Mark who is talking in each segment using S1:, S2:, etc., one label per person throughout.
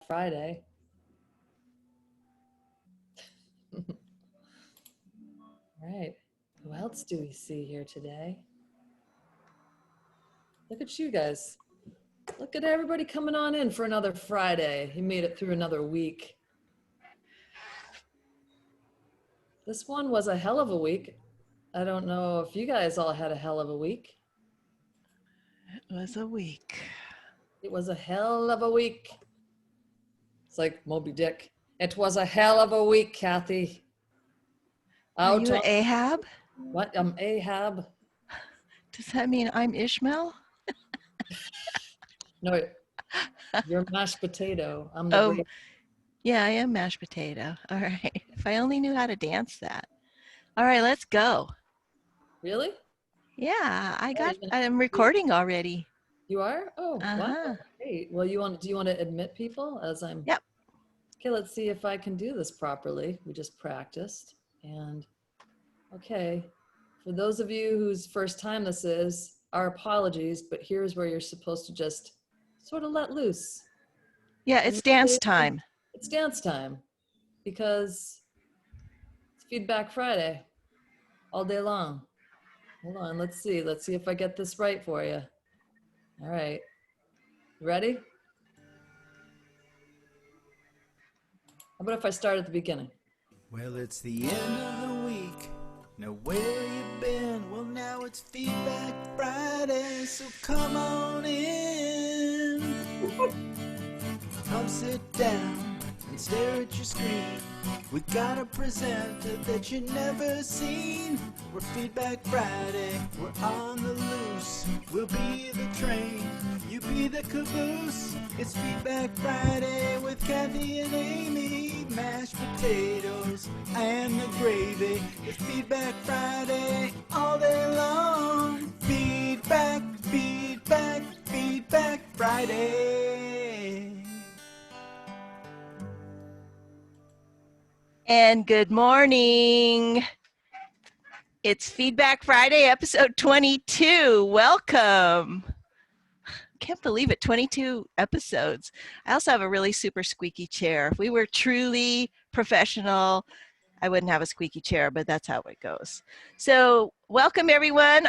S1: Friday. All right. Who else do we see here today? Look at you guys. Look at everybody coming on in for another Friday. You made it through another week. This one was a hell of a week. I don't know if you guys all had a hell of a week.
S2: It was a week.
S1: It was a hell of a week. It's like Moby Dick. It was a hell of a week, Kathy.
S2: Are you Ahab?
S1: What? I'm Ahab.
S2: Does that mean I'm Ishmael?
S1: No, you're mashed potato. I'm the gravy.
S2: Yeah, I am mashed potato. All right. If I only knew how to dance that. All right, let's go.
S1: Really?
S2: Yeah, I'm recording already.
S1: You are? Oh, wow. Great. Well, do you want to admit people as I'm?
S2: Yep.
S1: Okay, let's see if I can do this properly. We just practiced. And okay, for those of you whose first time this is, our apologies, but here's where you're supposed to just sort of let loose.
S2: Yeah, it's dance time.
S1: It's dance time because it's Feedback Friday all day long. Hold on, let's see if I get this right for you. All right, you ready? How about if I start at the beginning?
S3: Well, it's the end of the week. Now where you been? Well, now it's Feedback Friday, so come on in. Come sit down and stare at your screen. We got a presenter that you never seen. We're Feedback Friday, we're on the loose. We'll be the train, you be the caboose. It's Feedback Friday with Kathy and Amy. Mashed potatoes and the gravy. It's Feedback Friday all day long. Feedback, feedback, Feedback Friday.
S2: And good morning. It's Feedback Friday, episode 22. Welcome. Can't believe it, 22 episodes. I also have a really super squeaky chair. If we were truly professional, I wouldn't have a squeaky chair, but that's how it goes. So welcome everyone.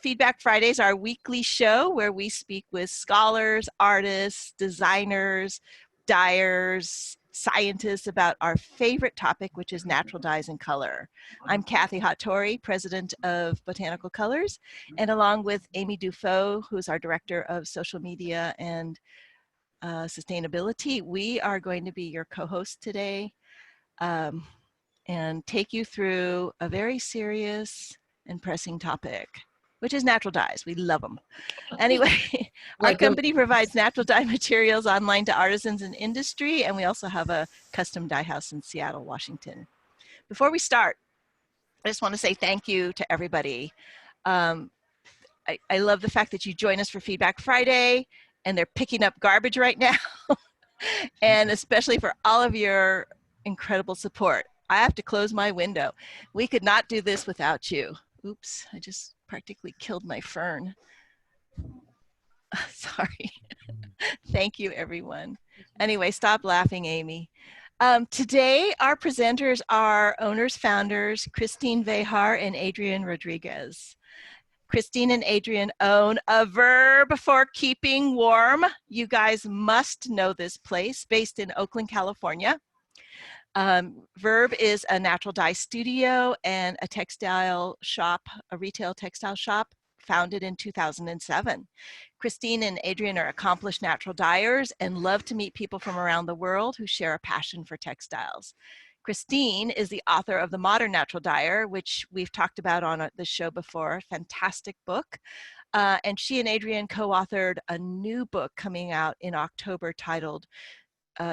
S2: Feedback Friday is our weekly show where we speak with scholars, artists, designers, dyers, scientists about our favorite topic, which is natural dyes and color. I'm Kathy Hattori, president of Botanical Colors, and along with Amy Dufault, who's our director of social media and sustainability, we are going to be your co-host today and take you through a very serious and pressing topic, which is natural dyes. We love them. Anyway, our company provides natural dye materials online to artisans and industry, and we also have a custom dye house in Seattle, Washington. Before we start, I just want to say thank you to everybody. I love the fact that you join us for Feedback Friday, and they're picking up garbage right now, and especially for all of your incredible support. I have to close my window. We could not do this without you. Oops, I just practically killed my fern. Sorry. Thank you, everyone. Anyway, stop laughing, Amy. Today, our presenters are owners, founders, Kristine Vejar and Adrienne Rodriguez. Kristine and Adrienne own a Verb for keeping warm. You guys must know this place, based in Oakland, California. Verb is a natural dye studio and a textile shop, a retail textile shop founded in 2007. Kristine and Adrienne are accomplished natural dyers and love to meet people from around the world who share a passion for textiles. Kristine is the author of the Modern Natural Dyer, which we've talked about on the show before, fantastic book. And she and Adrienne co-authored a new book coming out in October titled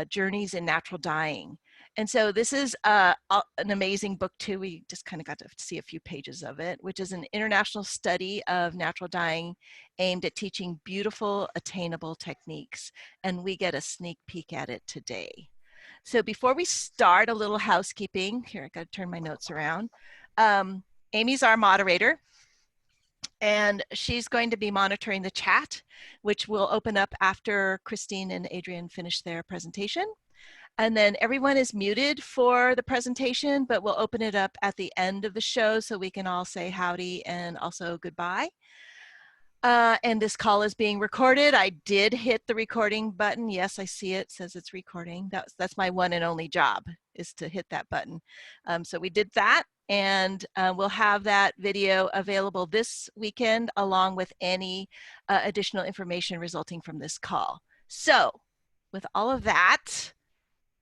S2: Journeys in Natural Dyeing. And so this is an amazing book too. We just kind of got to see a few pages of it, which is an international study of natural dyeing aimed at teaching beautiful, attainable techniques. And we get a sneak peek at it today. So before we start, a little housekeeping. Here, I got to turn my notes around. Amy's our moderator. And she's going to be monitoring the chat, which will open up after Kristine and Adrienne finish their presentation. And then everyone is muted for the presentation, but we'll open it up at the end of the show so we can all say howdy and also goodbye. And this call is being recorded. I did hit the recording button. Yes, I see it says it's recording. That's my one and only job, is to hit that button. So we did that, and we'll have that video available this weekend along with any additional information resulting from this call. So with all of that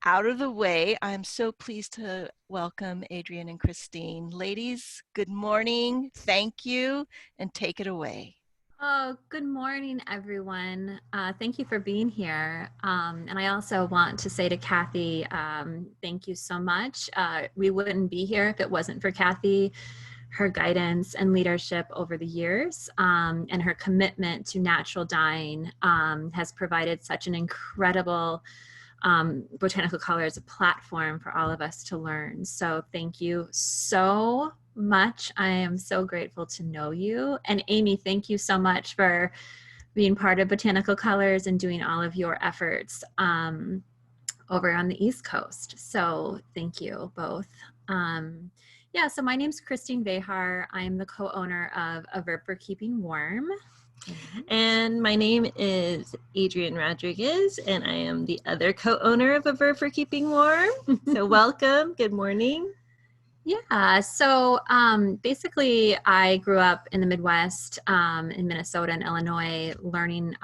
S2: out of the way, I'm so pleased to welcome Adrienne and Kristine. Ladies, good morning. Thank you, and take it away.
S4: Oh, good morning, everyone. Thank you for being here. And I also want to say to Kathy, thank you so much. We wouldn't be here if it wasn't for Kathy, her guidance and leadership over the years, and her commitment to natural dyeing has provided such an incredible botanical color as a platform for all of us to learn. So thank you so much. I am so grateful to know you. And Amy, thank you so much for being part of Botanical Colors and doing all of your efforts over on the East Coast. So thank you both. Yeah, so my name's Kristine Vejar. I'm the co-owner of A Verb for Keeping Warm.
S5: And my name is Adrienne Rodriguez, and I am the other co-owner of A Verb for Keeping Warm. So welcome. Good morning.
S4: Yeah, so basically I grew up in the Midwest, in Minnesota and Illinois, learning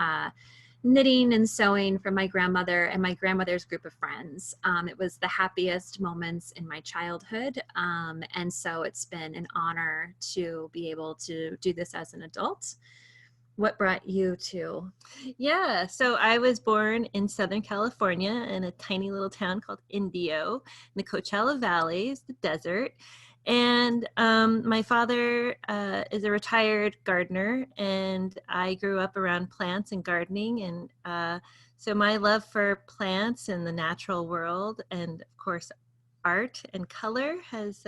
S4: knitting and sewing from my grandmother and my grandmother's group of friends. It was the happiest moments in my childhood, and so it's been an honor to be able to do this as an adult. What brought you to?
S5: Yeah, so I was born in Southern California in a tiny little town called Indio in the Coachella Valley, the desert. And my father is a retired gardener, and I grew up around plants and gardening. And so my love for plants and the natural world, and of course, art and color has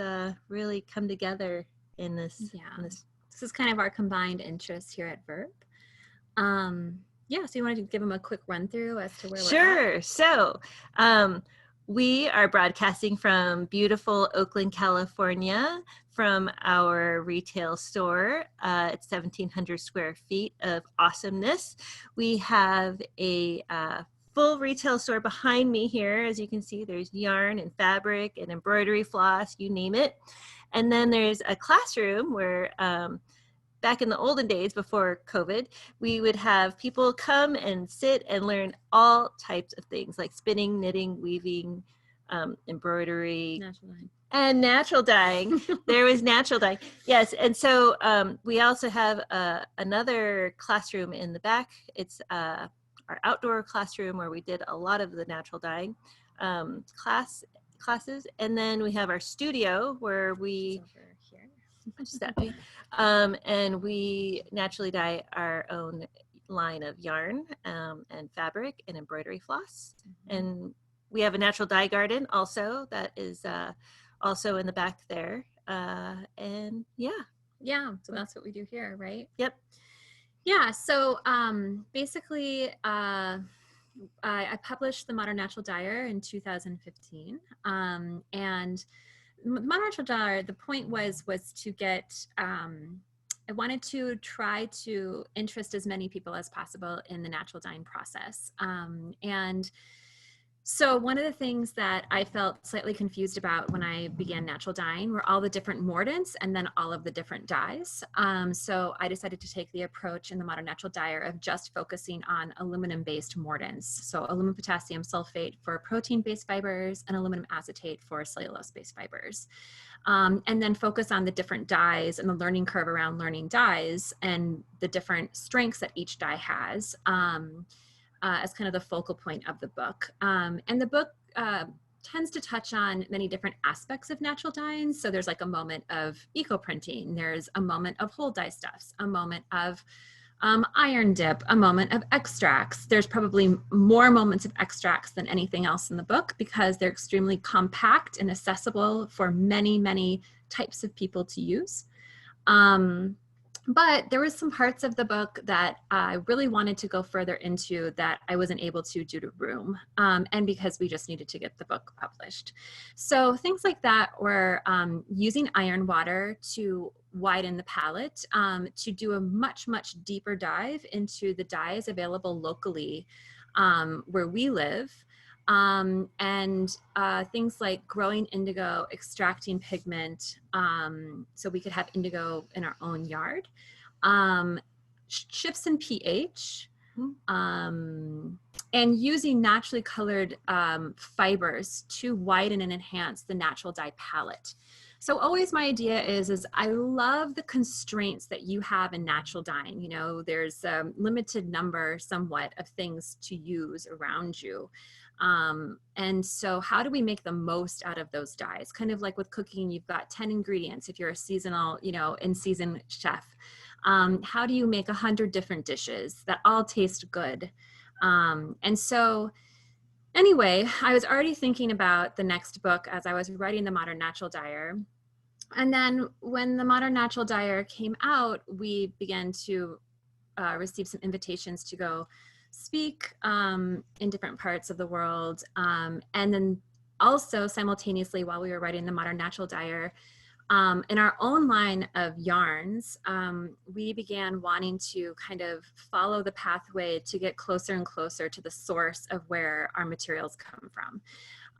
S5: really come together in this.
S4: Yeah.
S5: In this.
S4: This is kind of our combined interest here at Verb. Yeah, so you wanted to give them a quick run through as to where we're at?
S5: So we are broadcasting from beautiful Oakland, California, from our retail store. It's 1,700 square feet of awesomeness. We have a full retail store behind me here. As you can see, there's yarn and fabric and embroidery floss, you name it. And then there's a classroom where back in the olden days before COVID, we would have people come and sit and learn all types of things like spinning, knitting, weaving, embroidery, and natural dyeing. There was natural dyeing. Yes. And so we also have another classroom in the back. It's our outdoor classroom where we did a lot of the natural dyeing classes. And then we have our studio where we and we naturally dye our own line of yarn and fabric and embroidery floss. And we have a natural dye garden also that is also in the back there. And
S4: yeah, so that's what we do here, right?
S5: Yep.
S4: Yeah, so basically I published the Modern Natural Dyer in 2015, and Modern Natural Dyer, the point was to get, I wanted to try to interest as many people as possible in the natural dyeing process. And so one of the things that I felt slightly confused about when I began natural dyeing were all the different mordants and then all of the different dyes. So I decided to take the approach in the Modern Natural Dyer of just focusing on aluminum-based mordants. So aluminum potassium sulfate for protein-based fibers and aluminum acetate for cellulose-based fibers. And then focus on the different dyes and the learning curve around learning dyes and the different strengths that each dye has. As kind of the focal point of the book. And the book tends to touch on many different aspects of natural dyeing. So there's like a moment of eco-printing, there's a moment of whole dye stuffs, a moment of iron dip, a moment of extracts. There's probably more moments of extracts than anything else in the book because they're extremely compact and accessible for many, many types of people to use. But there was some parts of the book that I really wanted to go further into that I wasn't able to due to room, and because we just needed to get the book published. So things like that were using iron water to widen the palette, to do a much, much deeper dive into the dyes available locally where we live. And things like growing indigo, extracting pigment, so we could have indigo in our own yard, shifts in pH, and using naturally colored fibers to widen and enhance the natural dye palette. So always my idea is I love the constraints that you have in natural dyeing. You know, there's a limited number somewhat of things to use around you. And so how do we make the most out of those dyes? Kind of like with cooking, you've got 10 ingredients. If you're a seasonal, you know, in-season chef, how do you make 100 different dishes that all taste good? And so anyway, I was already thinking about the next book as I was writing the Modern Natural Dyer. And then when the Modern Natural Dyer came out, we began to receive some invitations to go speak in different parts of the world. And then also simultaneously, while we were writing the Modern Natural Dyer, in our own line of yarns, we began wanting to kind of follow the pathway to get closer and closer to the source of where our materials come from.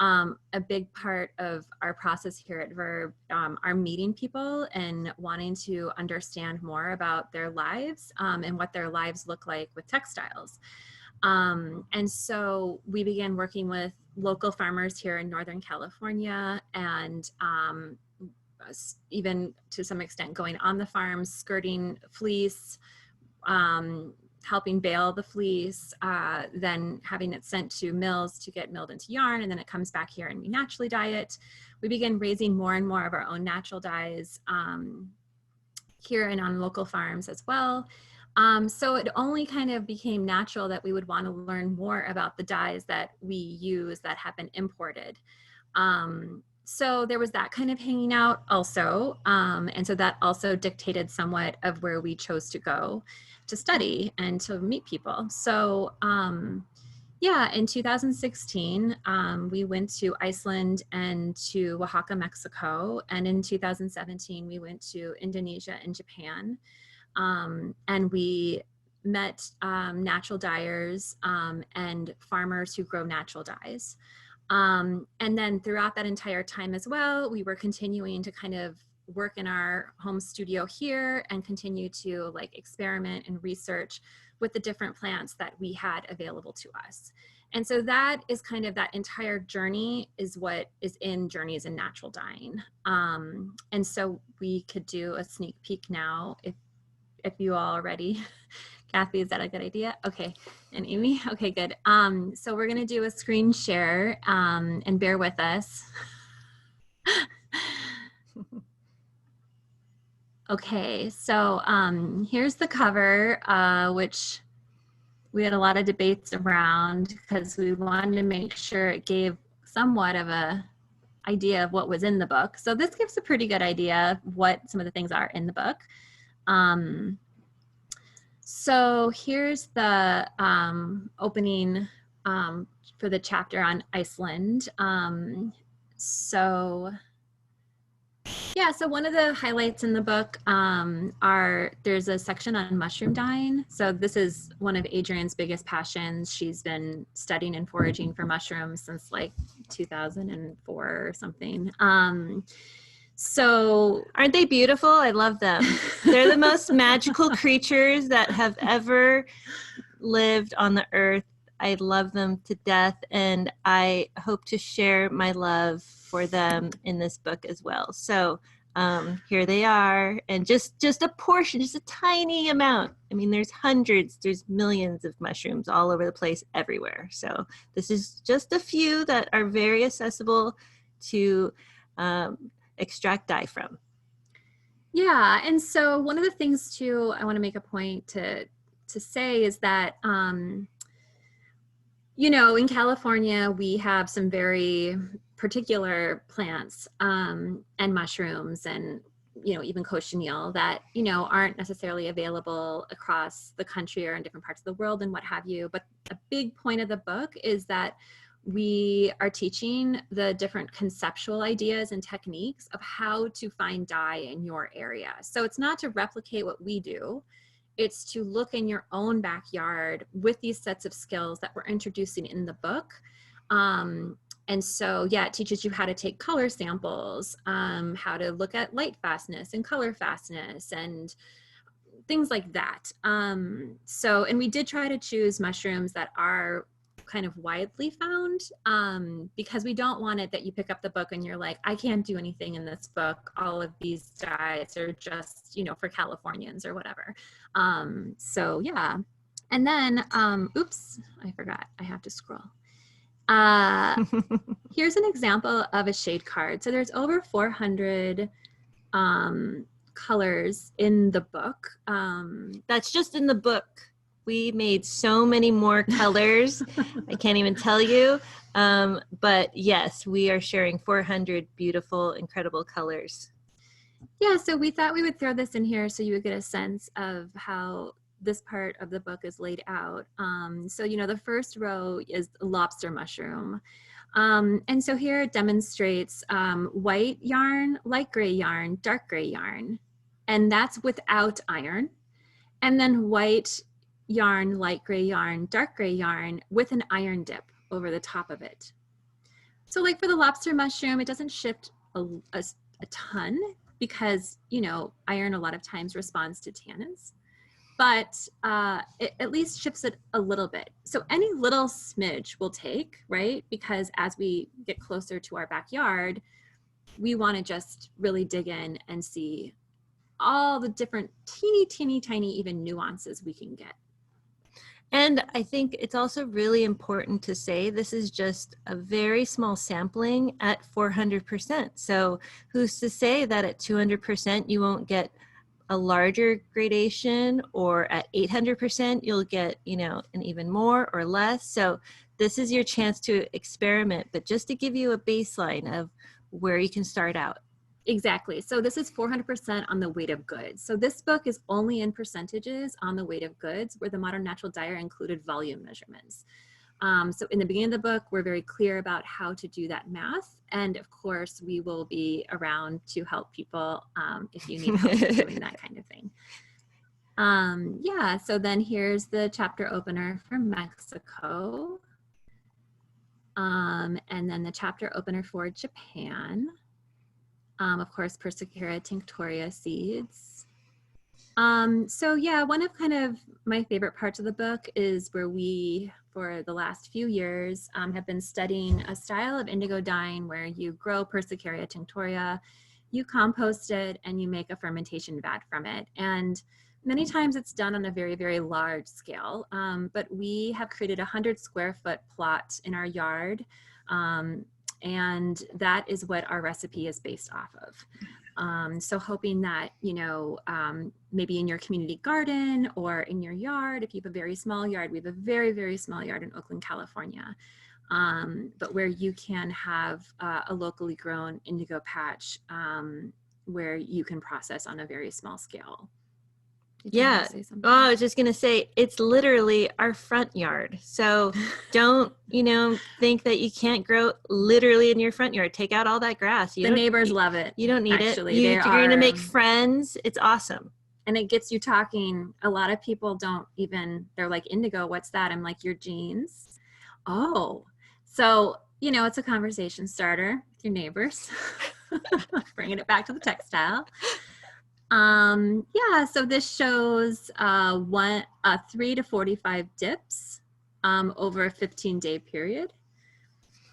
S4: A big part of our process here at Verb are meeting people and wanting to understand more about their lives and what their lives look like with textiles. And so we began working with local farmers here in Northern California, and even to some extent going on the farms, skirting fleece, helping bale the fleece, then having it sent to mills to get milled into yarn, and then it comes back here and we naturally dye it. We begin raising more and more of our own natural dyes here and on local farms as well. So it only kind of became natural that we would want to learn more about the dyes that we use that have been imported. So there was that kind of hanging out also. And so that also dictated somewhat of where we chose to go to study and to meet people. So yeah, in 2016, we went to Iceland and to Oaxaca, Mexico. And in 2017, we went to Indonesia and Japan. And we met natural dyers and farmers who grow natural dyes. And then throughout that entire time as well, we were continuing to kind of work in our home studio here and continue to like experiment and research with the different plants that we had available to us. And so that is kind of that entire journey is what is in Journeys in Natural Dyeing. And so we could do a sneak peek now if you all are ready. Kathy, is that a good idea? Okay, and Amy? Okay, good. So we're gonna do a screen share and bear with us. Okay, so here's the cover, which we had a lot of debates around because we wanted to make sure it gave somewhat of a idea of what was in the book. So this gives a pretty good idea of what some of the things are in the book. So here's the opening for the chapter on Iceland. So yeah, so one of the highlights in the book there's a section on mushroom dyeing. So this is one of Adrienne's biggest passions. She's been studying and foraging for mushrooms since like 2004 or something. So
S5: aren't they beautiful? I love them. They're the most magical creatures that have ever lived on the earth. I love them to death, and I hope to share my love for them in this book as well. So here they are, and just a portion, just a tiny amount. I mean, there's hundreds, there's millions of mushrooms all over the place everywhere. So this is just a few that are very accessible to extract dye from.
S4: Yeah, and so one of the things too I want to make a point to say is that you know, in California we have some very particular plants and mushrooms and you know, even cochineal that, you know, aren't necessarily available across the country or in different parts of the world and what have you. But a big point of the book is that we are teaching the different conceptual ideas and techniques of how to find dye in your area. So it's not to replicate what we do. It's to look in your own backyard with these sets of skills that we're introducing in the book. And so, yeah, it teaches you how to take color samples, how to look at light fastness and color fastness and things like that. So, and we did try to choose mushrooms that are kind of widely found, because we don't want it that you pick up the book and you're like, I can't do anything in this book. All of these dyes are just, you know, for Californians or whatever. So yeah. And then, oops, I forgot, I have to scroll. Here's an example of a shade card. So there's over 400 colors in the book.
S5: That's just in the book. We made so many more colors. I can't even tell you. But yes, we are sharing 400 beautiful, incredible colors.
S4: Yeah, so we thought we would throw this in here so you would get a sense of how this part of the book is laid out. So, you know, the first row is lobster mushroom. And so here it demonstrates white yarn, light gray yarn, dark gray yarn, and that's without iron. And then white yarn, light gray yarn, dark gray yarn with an iron dip over the top of it. So like for the lobster mushroom, it doesn't shift a ton because, you know, iron a lot of times responds to tannins. But it at least shifts it a little bit. So any little smidge we'll take, right? Because as we get closer to our backyard, we want to just really dig in and see all the different teeny tiny even nuances we can get.
S5: And I think it's also really important to say this is just a very small sampling at 400%. So who's to say that at 200% you won't get a larger gradation, or at 800% you'll get, you know, an even more or less. So this is your chance to experiment, but just to give you a baseline of where you can start out.
S4: Exactly. So this is 400% on the weight of goods. So this book is only in percentages on the weight of goods, where the Modern Natural Dyer included volume measurements. So in the beginning of the book, we're very clear about how to do that math. And of course, we will be around to help people if you need help doing that kind of thing. Yeah, so then here's the chapter opener for Mexico. And then the chapter opener for Japan. Of course, Persicura tinctoria seeds. So yeah, one of kind of my favorite parts of the book is where we, for the last few years, have been studying a style of indigo dyeing where you grow Persicura tinctoria, you compost it, and you make a fermentation vat from it. And many times it's done on a very, very large scale, but we have created a 100 square foot plot in our yard. And that is what our recipe is based off of. So hoping that, you know, maybe in your community garden or in your yard, if you have a very small yard, we have a very, very small yard in Oakland, California, but where you can have a locally grown indigo patch where you can process on a very small scale.
S5: Yeah. Oh, I was just going to say, it's literally our front yard. So don't, you know, think that you can't grow literally in your front yard. Take out all that grass.
S4: The neighbors love it.
S5: You don't need
S4: actually.
S5: You're going to make friends. It's awesome.
S4: And it gets you talking. A lot of people don't even, they're like, indigo, what's that? I'm like, your jeans. Oh, so, you know, it's a conversation starter with your neighbors. Bringing it back to the textile. Yeah, so this shows 3 to 45 dips over a 15-day period.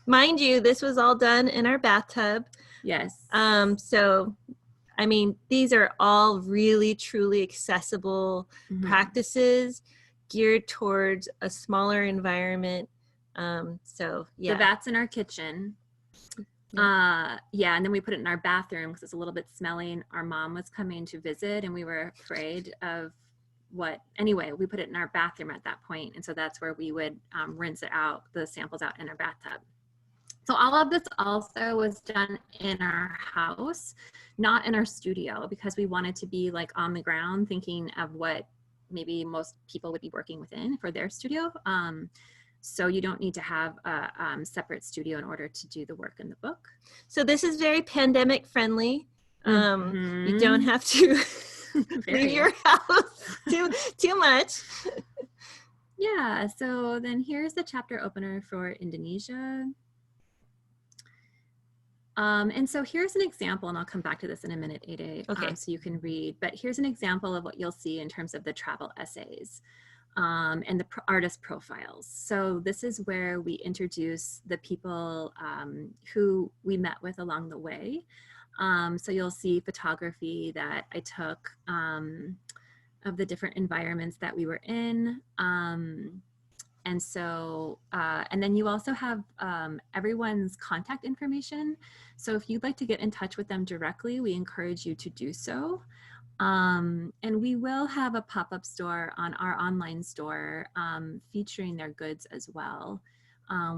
S5: Mind you, this was all done in our bathtub.
S4: Yes.
S5: So, I mean, these are all really, truly accessible practices geared towards a smaller environment. So, yeah.
S4: The vat's in our kitchen. Yeah, and then we put it in our bathroom because it's a little bit smelly, and our mom was coming to visit and we were afraid of anyway, we put it in our bathroom at that point, and so that's where we would rinse it out, the samples out in our bathtub. So all of this also was done in our house, not in our studio, because we wanted to be like on the ground thinking of what maybe most people would be working within for their studio. So you don't need to have a separate studio in order to do the work in the book.
S5: So this is very pandemic friendly. You don't have to leave your house too much.
S4: Yeah, so then here's the chapter opener for Indonesia. And so here's an example, and I'll come back to this in a minute, Ade,
S5: Okay.
S4: so you can read. But here's an example of what you'll see in terms of the travel essays and the artist profiles. So this is where we introduce the people who we met with along the way. So you'll see photography that I took of the different environments that we were in. And so, and then you also have everyone's contact information. So if you'd like to get in touch with them directly, we encourage you to do so. And we will have a pop-up store on our online store featuring their goods as well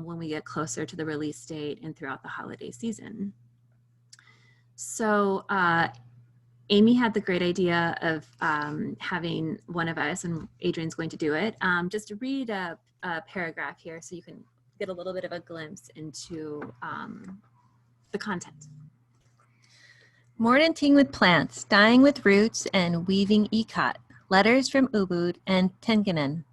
S4: when we get closer to the release date and throughout the holiday season. So Amy had the great idea of having one of us, and Adrienne's going to do it, just to read a paragraph here so you can get a little bit of a glimpse into the content.
S5: Mordanting with plants, dyeing with roots, and weaving Ecot. Letters from Ubud and Tenganan.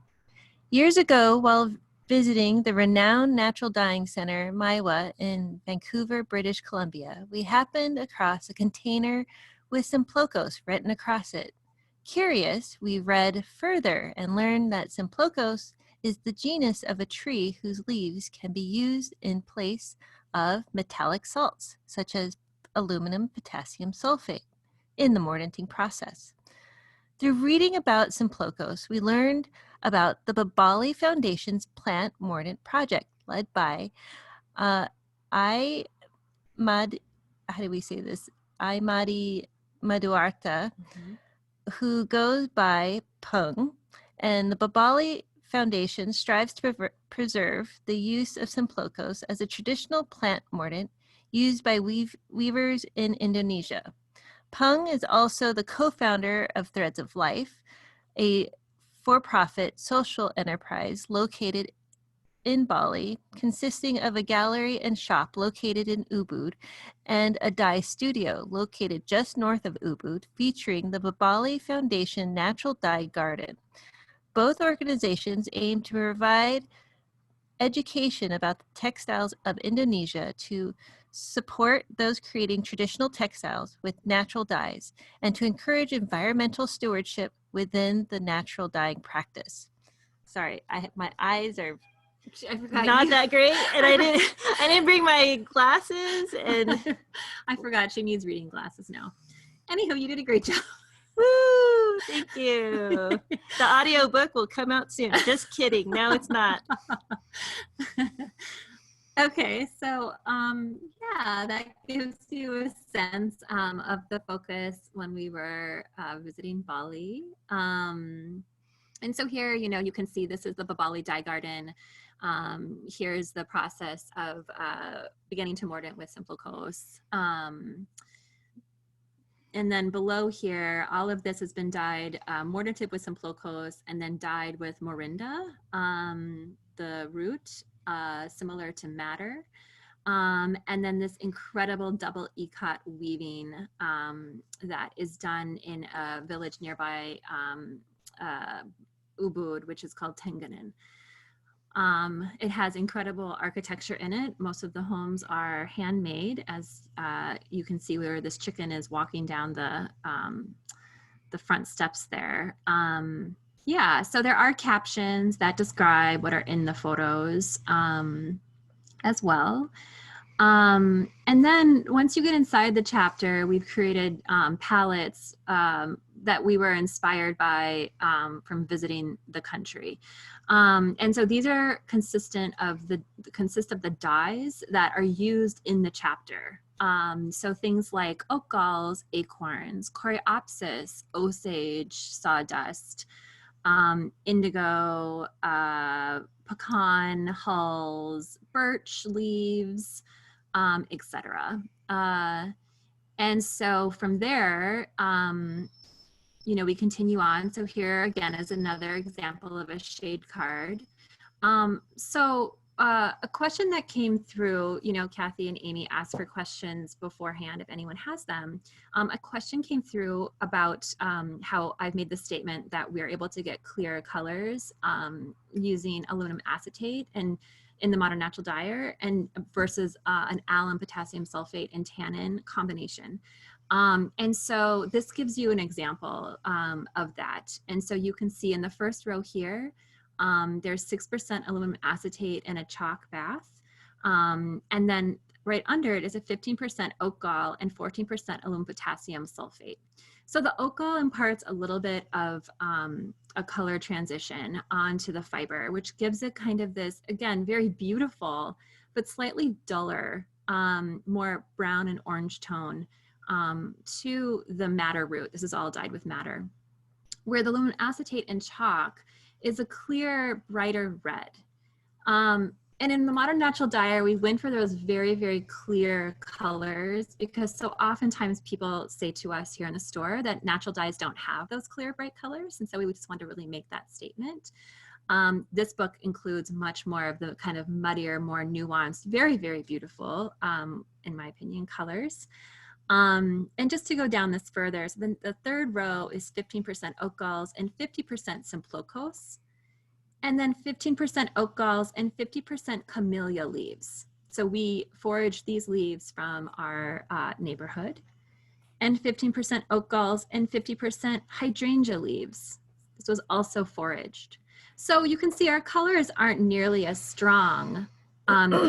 S5: Years ago, while visiting the renowned Natural Dyeing Center, Maiwa, in Vancouver, British Columbia, we happened across a container with Simplocos written across it. Curious, we read further and learned that Simplocos is the genus of a tree whose leaves can be used in place of metallic salts, such as aluminum potassium sulfate, in the mordanting process. Through reading about Simplocos, we learned about the Babali Foundation's plant mordant project, led by Imadi Maduarta, who goes by Pung, and the Babali Foundation strives to preserve the use of Simplocos as a traditional plant mordant used by weavers in Indonesia. Pung is also the co-founder of Threads of Life, a for-profit social enterprise located in Bali, consisting of a gallery and shop located in Ubud and a dye studio located just north of Ubud, featuring the Babali Foundation Natural Dye Garden. Both organizations aim to provide education about the textiles of Indonesia, to support those creating traditional textiles with natural dyes, and to encourage environmental stewardship within the natural dyeing practice. Sorry, my eyes are not that great, and I didn't bring my glasses, and
S4: I forgot she needs reading glasses now. Anywho, you did a great job.
S5: Woo! Thank you. The audiobook will come out soon. Just kidding. No, it's not.
S4: Okay, so yeah, that gives you a sense of the focus when we were visiting Bali. And so here, you can see this is the Babali Dye Garden. Here's the process of beginning to mordant with Simplocos. And then below here, all of this has been dyed, mordanted with Simplocos, and then dyed with Morinda, the root, similar to madder. And then this incredible double Ecot weaving that is done in a village nearby Ubud, which is called Tenganan. It has incredible architecture in it. Most of the homes are handmade, as you can see where this chicken is walking down the front steps there. Yeah, so there are captions that describe what are in the photos as well. And then once you get inside the chapter, we've created palettes that we were inspired by from visiting the country. And so these are consist of the dyes that are used in the chapter. So things like oak galls, acorns, coreopsis, osage, sawdust, indigo, pecan hulls, birch leaves, etc. And so from there, you know, we continue on. So here again is another example of a shade card. A question that came through, you know, Kathy and Amy asked for questions beforehand if anyone has them. A question came through about how I've made the statement that we're able to get clear colors using aluminum acetate and in the Modern Natural Dyer and versus an alum potassium sulfate and tannin combination. And so this gives you an example of that. And so you can see in the first row here, there's 6% aluminum acetate in a chalk bath. And then right under it is a 15% oak gall and 14% aluminum potassium sulfate. So the oak gall imparts a little bit of a color transition onto the fiber, which gives it kind of this, again, very beautiful, but slightly duller, more brown and orange tone to the madder root. This is all dyed with madder. Where the aluminum acetate and chalk is a clear, brighter red. And in the Modern Natural Dyer, we went for those very, very clear colors because so oftentimes people say to us here in the store that natural dyes don't have those clear, bright colors. And so we just want to really make that statement. This book includes much more of the kind of muddier, more nuanced, very, very beautiful, in my opinion, colors. And just to go down this further, so then the third row is 15% oak galls and 50% Simplocos, and then 15% oak galls and 50% camellia leaves. So we foraged these leaves from our neighborhood, and 15% oak galls and 50% hydrangea leaves. This was also foraged. So you can see our colors aren't nearly as strong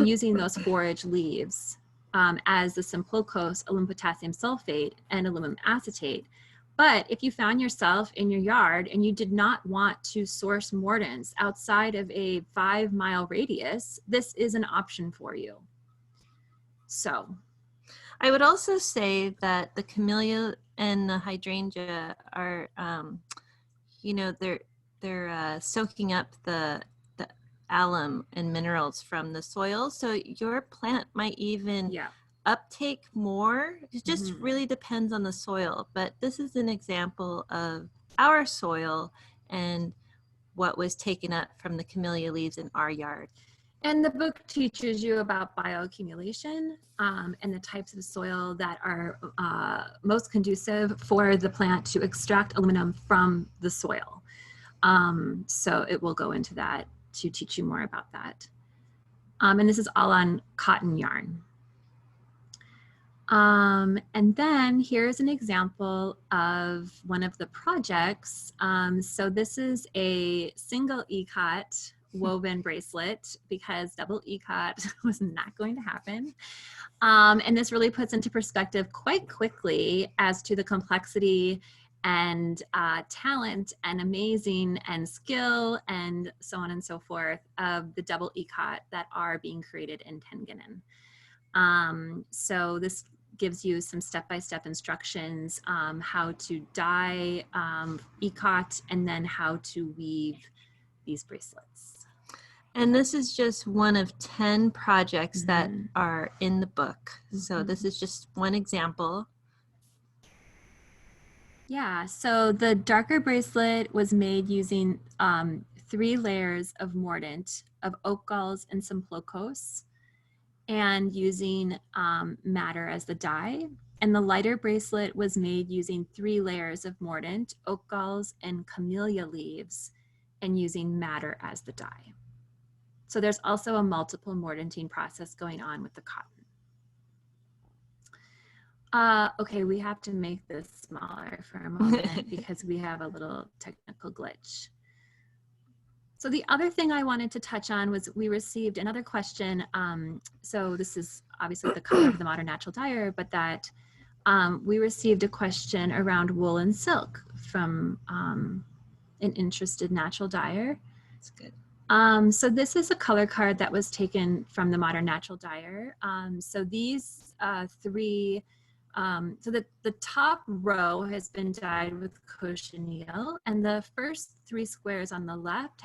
S4: using those forage leaves as the Simplocos, aluminum potassium sulfate, and aluminum acetate. But if you found yourself in your yard and you did not want to source mordants outside of a 5-mile radius, this is an option for you. So
S5: I would also say that the camellia and the hydrangea are, you know, they're soaking up the alum and minerals from the soil. So your plant might even uptake more. It just really depends on the soil. But this is an example of our soil and what was taken up from the camellia leaves in our yard.
S4: And the book teaches you about bioaccumulation and the types of soil that are most conducive for the plant to extract aluminum from the soil. So it will go into that to teach you more about that. And this is all on cotton yarn. And then here's an example of one of the projects. So this is a single Ecot woven bracelet because double Ecot was not going to happen. And this really puts into perspective quite quickly as to the complexity and talent and amazing and skill and so on and so forth of the double Ecot that are being created in Tenganen. So this gives you some step-by-step instructions how to dye Ecot and then how to weave these bracelets.
S5: And this is just one of 10 projects that are in the book. So this is just one example.
S4: Yeah, so the darker bracelet was made using 3 layers of mordant of oak galls and Simplocos and using madder as the dye. And the lighter bracelet was made using 3 layers of mordant, oak galls, and camellia leaves and using madder as the dye. So there's also a multiple mordanting process going on with the cotton. Okay, we have to make this smaller for a moment because we have a little technical glitch. So the other thing I wanted to touch on was we received another question. So this is obviously the color of the Modern Natural Dyer, but that we received a question around wool and silk from an interested natural dyer.
S5: That's good.
S4: So this is a color card that was taken from the Modern Natural Dyer. So these 3 So the top row has been dyed with cochineal, and the first 3 squares on the left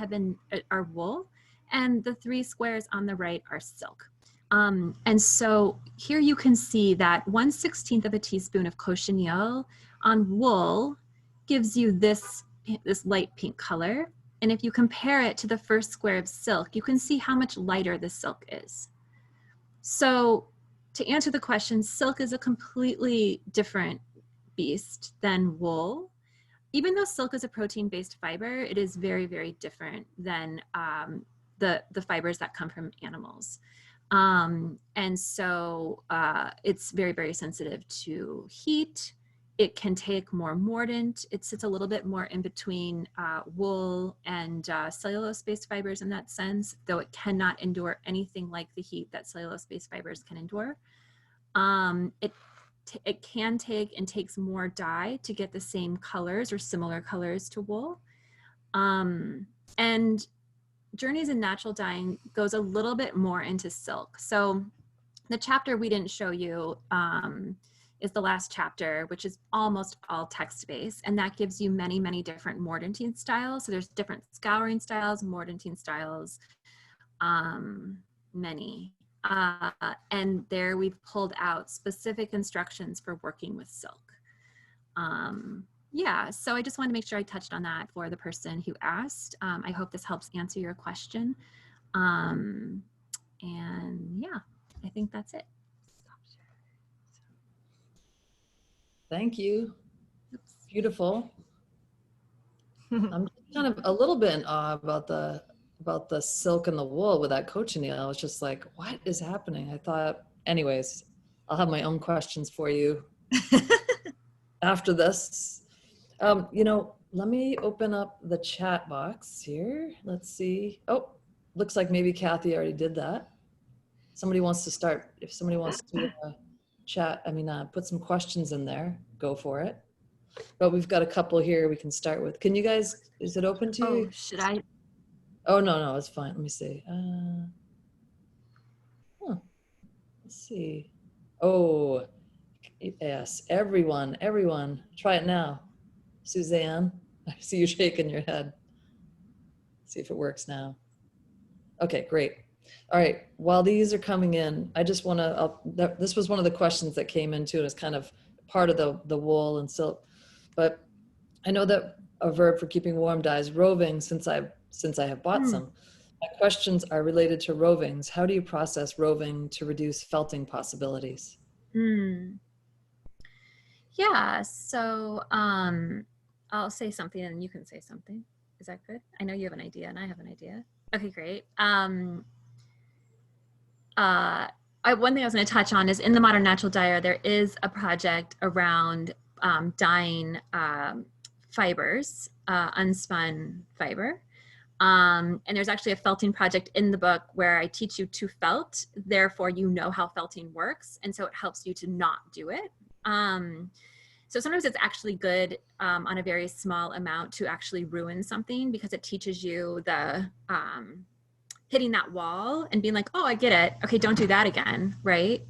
S4: are wool, and the 3 squares on the right are silk. And so here you can see that 1/16 of a teaspoon of cochineal on wool gives you this light pink color. And if you compare it to the first square of silk, you can see how much lighter the silk is. So to answer the question, silk is a completely different beast than wool. Even though silk is a protein-based fiber, it is very, very different than the fibers that come from animals. And so it's very, very sensitive to heat. It can take more mordant. It sits a little bit more in between wool and cellulose-based fibers in that sense, though it cannot endure anything like the heat that cellulose-based fibers can endure. It can take and takes more dye to get the same colors or similar colors to wool. And Journeys in Natural Dyeing goes a little bit more into silk. So the chapter we didn't show you is the last chapter, which is almost all text-based, and that gives you many, many different mordantine styles. So there's different scouring styles, mordantine styles, many. And there we've pulled out specific instructions for working with silk. Yeah, so I just wanted to make sure I touched on that for the person who asked. I hope this helps answer your question. And yeah, I think that's it.
S1: Thank you.
S4: Oops.
S1: Beautiful. I'm kind of a little bit in awe about the silk and the wool with that cochineal. I was just like, what is happening? I thought, anyways, I'll have my own questions for you after this. Let me open up the chat box here. Let's see. Oh, looks like maybe Kathy already did that. Somebody wants to start. If somebody wants to put some questions in there, go for it. But we've got a couple here we can start with. Can you guys, is it open to you?
S4: Oh, should I?
S1: Oh, no, it's fine. Let me see. Let's see. Oh, yes, everyone, try it now. Suzanne, I see you shaking your head. See if it works now. Okay, great. All right, while these are coming in, I just want to, this was one of the questions that came into it as kind of part of the wool and silk, but I know that a verb for keeping warm dyes roving since I have bought some. My questions are related to rovings. How do you process roving to reduce felting possibilities?
S4: Yeah, so I'll say something and you can say something. Is that good? I know you have an idea and I have an idea. Okay, great. One thing I was going to touch on is in the Modern Natural Dyer, there is a project around dyeing fibers, unspun fiber. And there's actually a felting project in the book where I teach you to felt, therefore you know how felting works, and so it helps you to not do it. So sometimes it's actually good on a very small amount to actually ruin something because it teaches you the hitting that wall and being like, oh, I get it. Okay, don't do that again, right?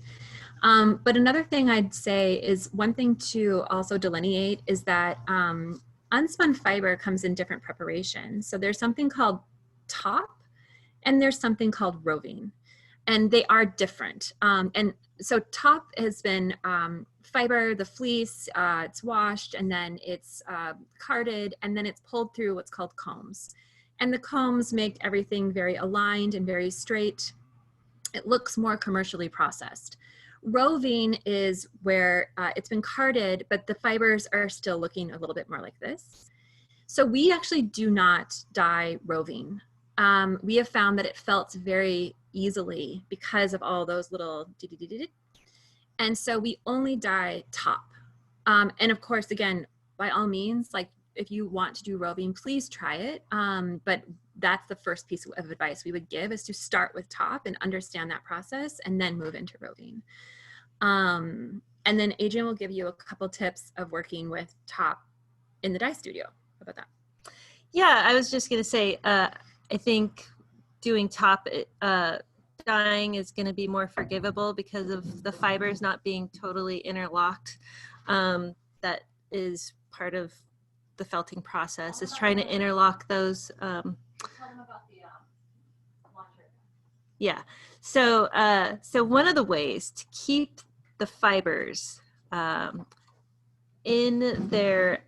S4: But another thing I'd say is one thing to also delineate is that unspun fiber comes in different preparations. So there's something called top and there's something called roving, and they are different. And so top has been fiber, the fleece, it's washed and then it's carded and then it's pulled through what's called combs. And the combs make everything very aligned and very straight. It looks more commercially processed. Roving is where it's been carded, but the fibers are still looking a little bit more like this. So we actually do not dye roving. We have found that it felts very easily because of all those little and so we only dye top. And of course, again, by all means, like if you want to do roving, please try it. But that's the first piece of advice we would give, is to start with top and understand that process and then move into roving. And then Adrienne will give you a couple tips of working with top in the dye studio. How about that?
S5: Yeah, I was just going to say, I think doing top dyeing is going to be more forgivable because of the fibers not being totally interlocked. That is part of the felting process, is trying to interlock those. Yeah. So, so one of the ways to keep the fibers in their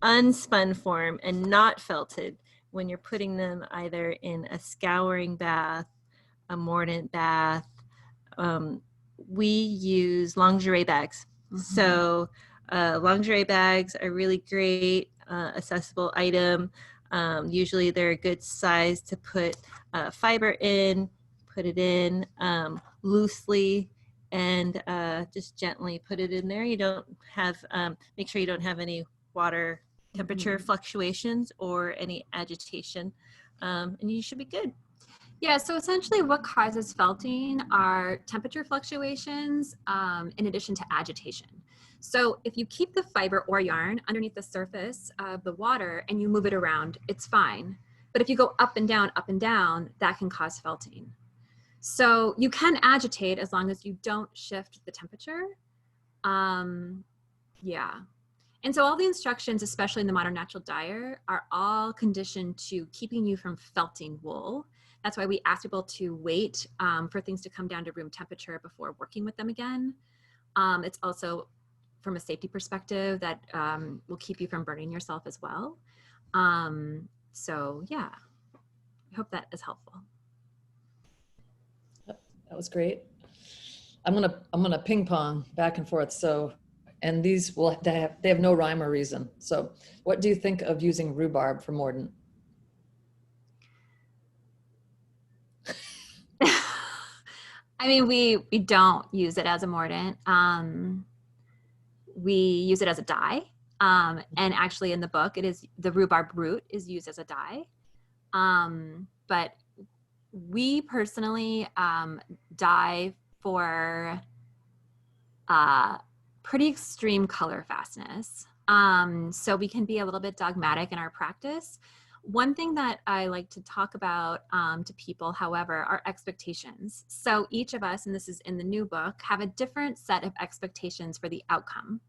S5: unspun form and not felted when you're putting them either in a scouring bath, a mordant bath, we use lingerie bags. Mm-hmm. So lingerie bags are really great, accessible item. Usually they're a good size to put fiber in, put it in loosely, and just gently put it in there. You don't have, make sure you don't have any water temperature fluctuations or any agitation, and you should be good.
S4: Yeah, so essentially what causes felting are temperature fluctuations in addition to agitation. So if you keep the fiber or yarn underneath the surface of the water and you move it around, it's fine. But if you go up and down, that can cause felting. So you can agitate as long as you don't shift the temperature. Yeah. And so all the instructions, especially in the Modern Natural Dyer, are all conditioned to keeping you from felting wool. That's why we ask people to wait for things to come down to room temperature before working with them again. It's also from a safety perspective that will keep you from burning yourself as well. So yeah, I hope that is helpful.
S1: That was great. I'm gonna ping pong back and forth. So, and these they have no rhyme or reason. So, what do you think of using rhubarb for mordant?
S4: I mean, we don't use it as a mordant. We use it as a dye. And actually in the book, it is the rhubarb root is used as a dye. But we personally dye for pretty extreme color fastness. So we can be a little bit dogmatic in our practice. One thing that I like to talk about to people, however, are expectations. So each of us, and this is in the new book, have a different set of expectations for the outcome.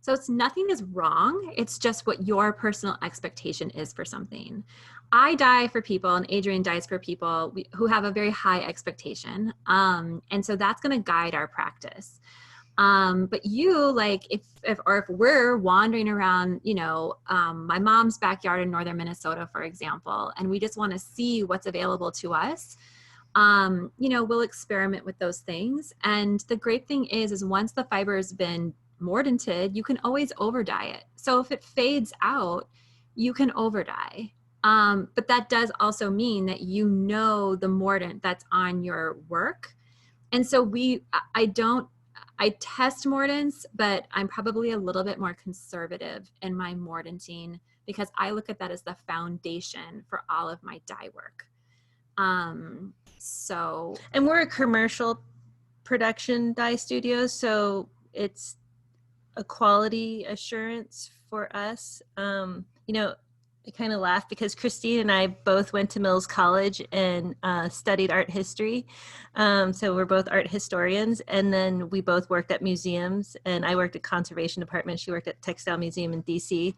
S4: So it's nothing is wrong. It's just what your personal expectation is for something. I dye for people, and Adrienne dyes for people who have a very high expectation. And so that's going to guide our practice. But you, like, if we're wandering around, you know, my mom's backyard in northern Minnesota, for example, and we just want to see what's available to us, you know, we'll experiment with those things. And the great thing is once the fiber has been mordanted, you can always over dye it. So if it fades out, you can over dye. But that does also mean that you know the mordant that's on your work. And so I test mordants, but I'm probably a little bit more conservative in my mordanting because I look at that as the foundation for all of my dye work. And
S5: we're a commercial production dye studio, so it's a quality assurance for us. You know, I kind of laugh because Kristine and I both went to Mills College and studied art history. So we're both art historians, and then we both worked at museums, and I worked at conservation department. She worked at Textile Museum in DC.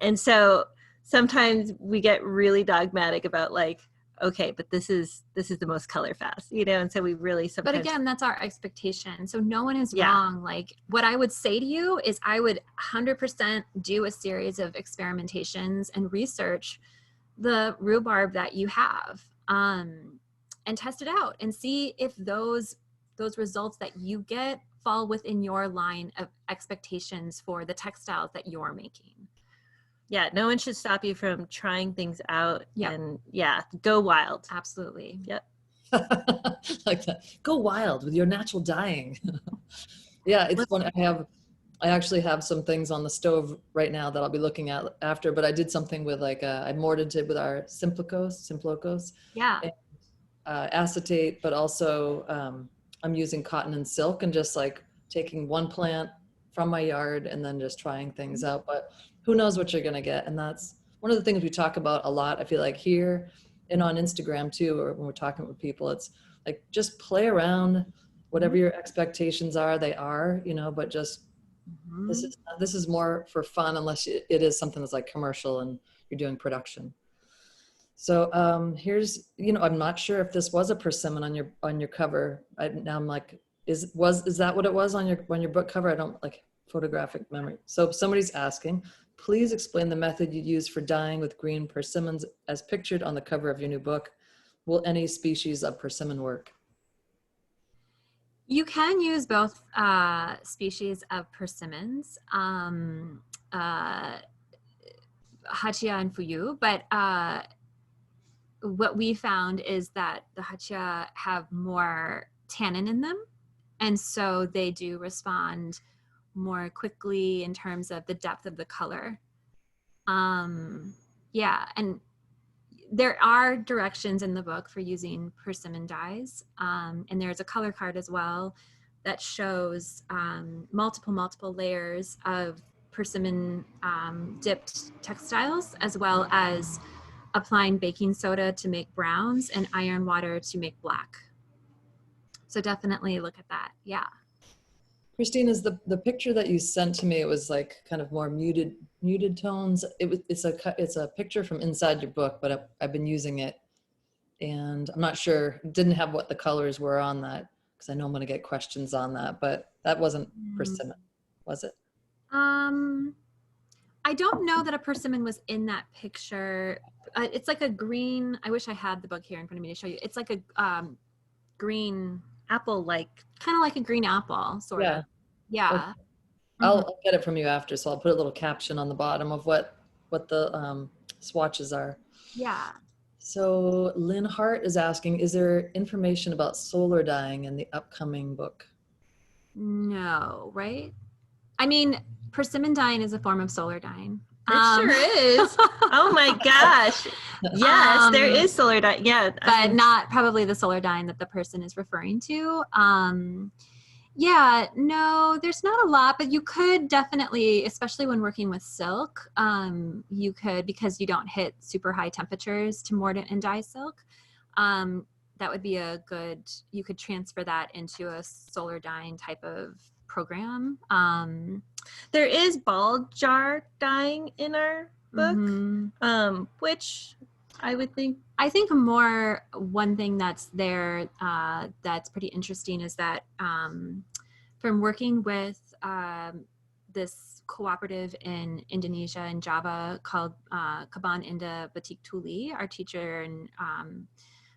S5: And so sometimes we get really dogmatic about like, okay, but this is the most color fast, you know? And so we really sometimes.
S4: But again, that's our expectation. So no one is wrong. Like what I would say to you is I would 100% do a series of experimentations and research the rhubarb that you have and test it out and see if those results that you get fall within your line of expectations for the textiles that you're making.
S5: Yeah, no one should stop you from trying things out.
S4: Yep.
S5: And go wild.
S4: Absolutely.
S5: Yep.
S1: Like that. Go wild with your natural dyeing. Yeah, it's funny. I actually have some things on the stove right now that I'll be looking at after, but I did something with like, I mordanted with our Simplocos.
S4: Yeah.
S1: And, acetate, but also I'm using cotton and silk and just like taking one plant from my yard and then just trying things out. But who knows what you're going to get. And that's one of the things we talk about a lot. I feel like here and on Instagram too, or when we're talking with people, it's like just play around, whatever your expectations are, they are, you know, but just, this is more for fun, unless it is something that's like commercial and you're doing production. So here's, you know, I'm not sure if this was a persimmon on your cover. Now I'm like, is that what it was on your book cover? I don't like photographic memory. So somebody's asking, please explain the method you use for dyeing with green persimmons as pictured on the cover of your new book. Will any species of persimmon work?
S4: You can use both species of persimmons, Hachia and Fuyu, but what we found is that the Hachia have more tannin in them, and so they do respond more quickly in terms of the depth of the color. Yeah, and there are directions in the book for using persimmon dyes, and there's a color card as well that shows multiple layers of persimmon dipped textiles, as well as applying baking soda to make browns and iron water to make black. So definitely look at that. Yeah.
S1: Kristine, is the picture that you sent to me, it was like kind of more muted tones. It's a picture from inside your book, but I've been using it, and I'm not sure, didn't have what the colors were on that, because I know I'm going to get questions on that, but that wasn't persimmon, was it?
S4: I don't know that a persimmon was in that picture. It's like a green, I wish I had the book here in front of me to show you. It's like a green
S5: Apple-like.
S4: kind of like a green apple, sort of. Yeah.
S1: Okay. I'll get it from you after, so I'll put a little caption on the bottom of what the swatches are.
S4: Yeah.
S1: So Lynn Hart is asking, is there information about solar dyeing in the upcoming book?
S4: No, right? I mean, persimmon dyeing is a form of solar dyeing.
S5: It sure is. Oh my gosh. Yes, there is solar dye. Yeah.
S4: But not probably the solar dyeing that the person is referring to. Yeah, no, there's not a lot, but you could definitely, especially when working with silk, you could, because you don't hit super high temperatures to mordant and dye silk, that would be a good, you could transfer that into a solar dyeing type of program.
S5: There is ball jar dyeing in our book, which I would think.
S4: I think more one thing that's there that's pretty interesting is that from working with this cooperative in Indonesia and Java called Kaban Indah Batik Tuli, our teacher and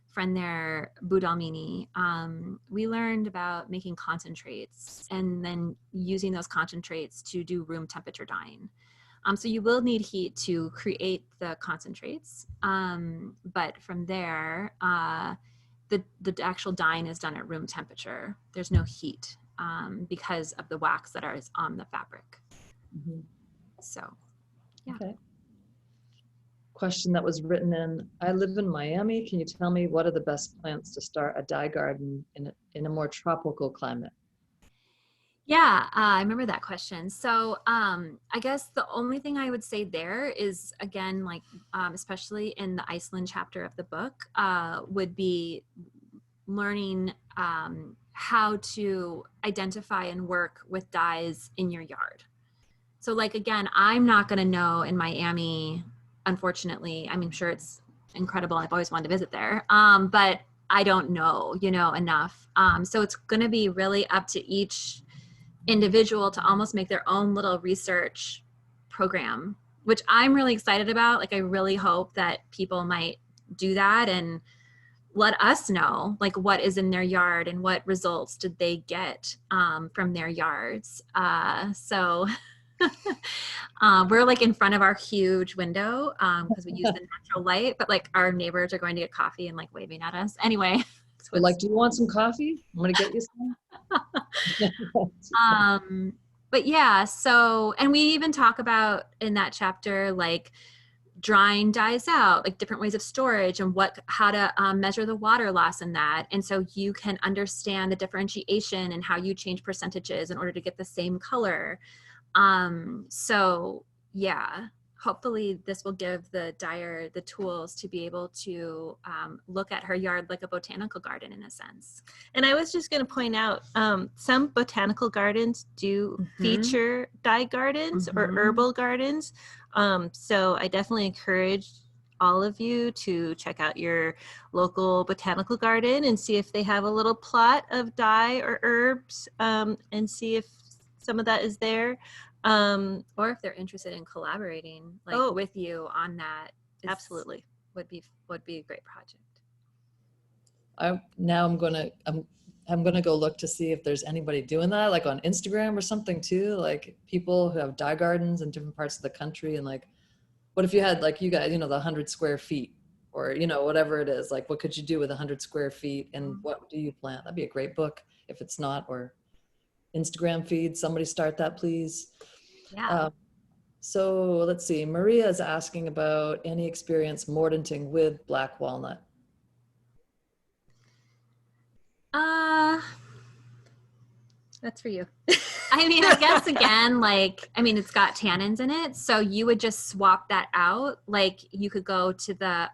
S4: friend there, Budalmini, we learned about making concentrates and then using those concentrates to do room temperature dyeing. So you will need heat to create the concentrates, but from there, the actual dyeing is done at room temperature. There's no heat because of the wax that is on the fabric. So, yeah.
S1: Okay. Question that was written in, I live in Miami. Can you tell me what are the best plants to start a dye garden in a more tropical climate?
S4: Yeah, I remember that question. So I guess the only thing I would say there is, again, like especially in the Iceland chapter of the book, would be learning how to identify and work with dyes in your yard. So like, again, I'm not going to know in Miami, unfortunately. I mean, I'm sure it's incredible. I've always wanted to visit there, but I don't know, enough. So it's going to be really up to each individual to almost make their own little research program, which I'm really excited about. Like, I really hope that people might do that and let us know, like, what is in their yard and what results did they get from their yards. So we're like in front of our huge window because we use the natural light, but like our neighbors are going to get coffee and like waving at us. Anyway.
S1: So like, do you want some coffee? I'm going to get you some.
S4: But yeah, so, and we even talk about in that chapter, like drying dyes out, like different ways of storage and how to measure the water loss in that. And so you can understand the differentiation and how you change percentages in order to get the same color. So yeah, hopefully this will give the dyer the tools to be able to look at her yard like a botanical garden in a sense.
S5: And I was just going to point out, some botanical gardens do feature dye gardens or herbal gardens. So I definitely encourage all of you to check out your local botanical garden and see if they have a little plot of dye or herbs, and see if some of that is there.
S4: Or if they're interested in collaborating with you on that,
S5: absolutely
S4: would be a great project.
S1: I'm gonna go look to see if there's anybody doing that, like on Instagram or something too, like people who have dye gardens in different parts of the country. And like, what if you had, like, you guys, the 100 square feet, or whatever it is, like what could you do with 100 square feet and what do you plant? That'd be a great book if it's not, or Instagram feed. Somebody start that, please.
S4: Yeah.
S1: So let's see. Maria is asking about any experience mordanting with black walnut.
S4: That's for you. I mean, I guess again, it's got tannins in it, so you would just swap that out. Like you could go to the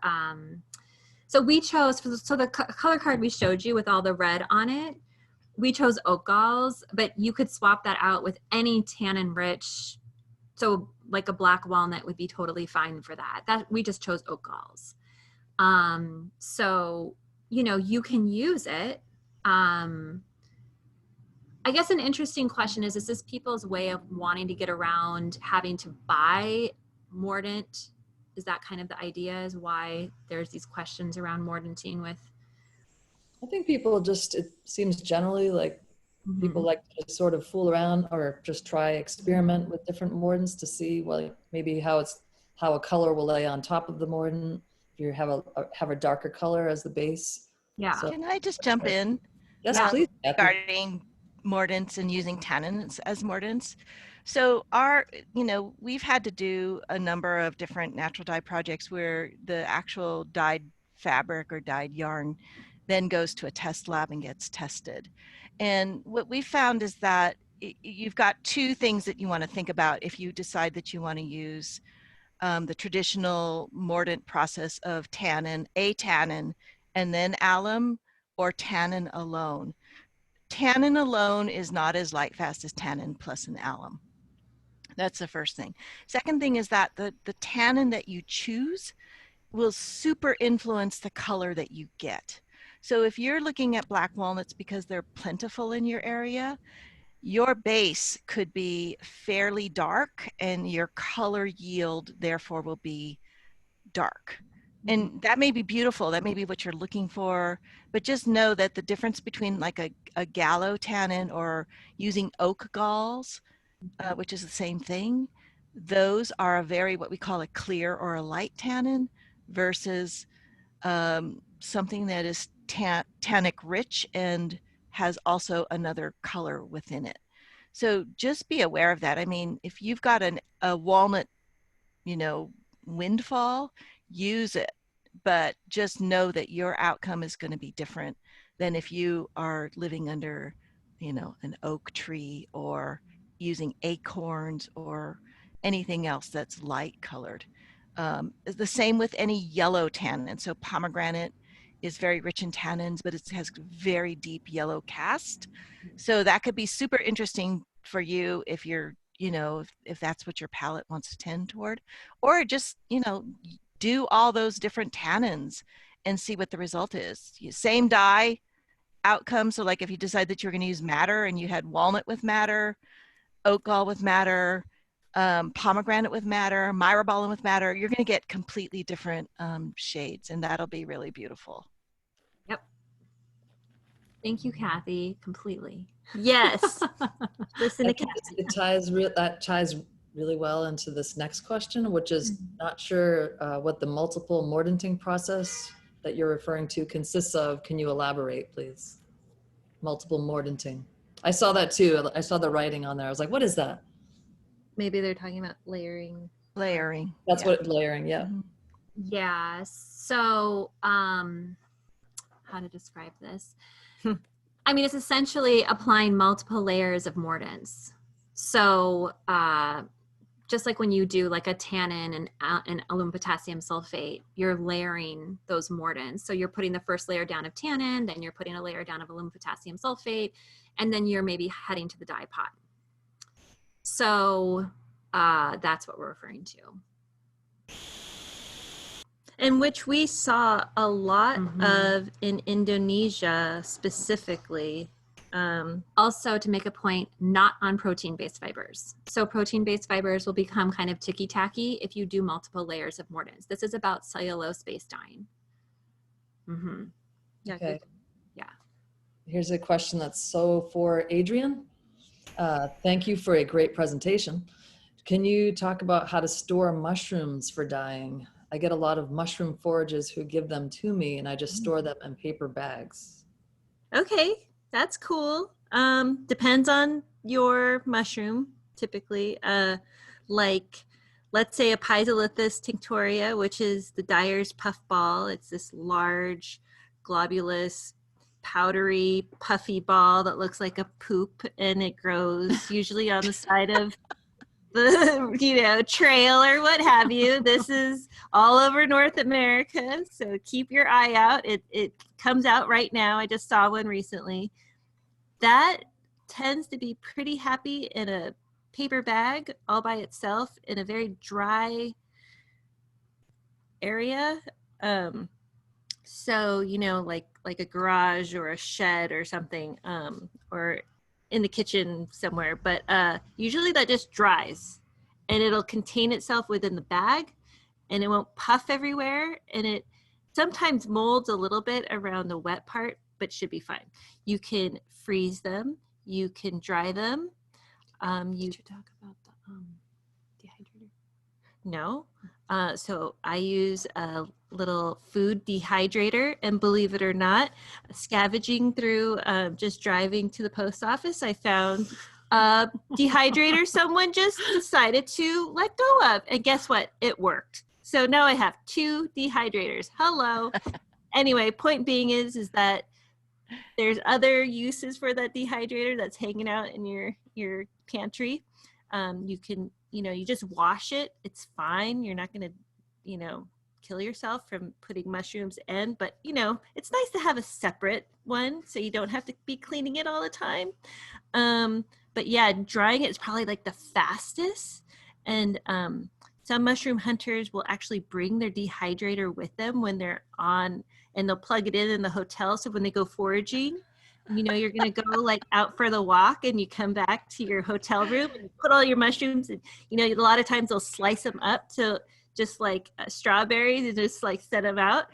S4: so we chose the color card we showed you with all the red on it. We chose oak galls, but you could swap that out with any tannin rich. So like a black walnut would be totally fine for that. That we just chose oak galls. So, you can use it. I guess an interesting question is this people's way of wanting to get around having to buy mordant? Is that kind of the idea, is why there's these questions around mordanting with?
S1: I think people it seems generally like people like to sort of fool around or just try experiment with different mordants to see, well, maybe how a color will lay on top of the mordant if you have a darker color as the base.
S4: Yeah.
S1: So,
S2: can I just jump in?
S1: Yes, please.
S2: Regarding mordants and using tannins as mordants. So we've had to do a number of different natural dye projects where the actual dyed fabric or dyed yarn then goes to a test lab and gets tested. And what we found is that you've got two things that you want to think about if you decide that you want to use the traditional mordant process of tannin, and then alum, or tannin alone. Tannin alone is not as light fast as tannin plus an alum. That's the first thing. Second thing is that the tannin that you choose will super influence the color that you get. So if you're looking at black walnuts because they're plentiful in your area, your base could be fairly dark and your color yield therefore will be dark. And that may be beautiful, that may be what you're looking for, but just know that the difference between like a gallo tannin or using oak galls, which is the same thing, those are what we call a clear or a light tannin versus something that is tannic rich and has also another color within it. So just be aware of that. I mean, if you've got a walnut, windfall, use it, but just know that your outcome is going to be different than if you are living under, an oak tree or using acorns or anything else that's light colored. The same with any yellow tannin. So pomegranate is very rich in tannins, but it has very deep yellow cast. So that could be super interesting for you if you're, if that's what your palate wants to tend toward, or just, do all those different tannins and see what the result is. Same dye outcome. So like if you decide that you're going to use madder and you had walnut with madder, oak gall with madder, pomegranate with madder, myrobalan with madder, you're going to get completely different shades, and that'll be really beautiful.
S4: Yep. Thank you, Kathy. Completely.
S5: Yes. Listen to Kathy.
S1: That ties really well into this next question, which is not sure what the multiple mordanting process that you're referring to consists of. Can you elaborate, please? Multiple mordanting. I saw that too. I saw the writing on there. I was like, what is that?
S5: Maybe they're talking about layering.
S2: Layering.
S1: That's what layering, yeah.
S4: Yeah. So, how to describe this? I mean, it's essentially applying multiple layers of mordants. So, just like when you do like a tannin and aluminum potassium sulfate, you're layering those mordants. So you're putting the first layer down of tannin, then you're putting a layer down of aluminum potassium sulfate, and then you're maybe heading to the dye pot. So that's what we're referring to.
S5: And which we saw a lot of in Indonesia specifically.
S4: Also, to make a point, not on protein-based fibers. So protein-based fibers will become kind of ticky-tacky if you do multiple layers of mordants. This is about cellulose-based dyeing.
S5: Yeah,
S1: Okay.
S4: Yeah.
S1: Here's a question that's so for Adrienne. Thank you for a great presentation. Can you talk about how to store mushrooms for dyeing? I get a lot of mushroom forages who give them to me, and I just store them in paper bags.
S5: Okay, that's cool. Depends on your mushroom, typically. Like, let's say a Piezolythus tinctoria, which is the dyer's puffball. It's this large, globulous, powdery, puffy ball that looks like a poop, and it grows usually on the side of the trail or what have you. This is all over North America, so keep your eye out. It comes out right now. I just saw one recently. That tends to be pretty happy in a paper bag all by itself in a very dry area. So like a garage or a shed or something, or in the kitchen somewhere, but usually that just dries and it'll contain itself within the bag and it won't puff everywhere, and it sometimes molds a little bit around the wet part, but should be fine. You can freeze them, you can dry them.
S4: Did you talk about the dehydrator?
S5: No. So I use a little food dehydrator, and believe it or not, scavenging through just driving to the post office, I found a dehydrator someone just decided to let go of, and guess what? It worked. So now I have 2 dehydrators. Hello. Anyway, point being is that there's other uses for that dehydrator that's hanging out in your pantry. You can, you just wash it. It's fine. You're not going to, kill yourself from putting mushrooms in, but it's nice to have a separate one so you don't have to be cleaning it all the time. But yeah, drying it is probably like the fastest. And some mushroom hunters will actually bring their dehydrator with them when they're on, and they'll plug it in the hotel. So when they go foraging, you're going to go like out for the walk and you come back to your hotel room and you put all your mushrooms, and, a lot of times they'll slice them up to just like strawberries and just like set them out.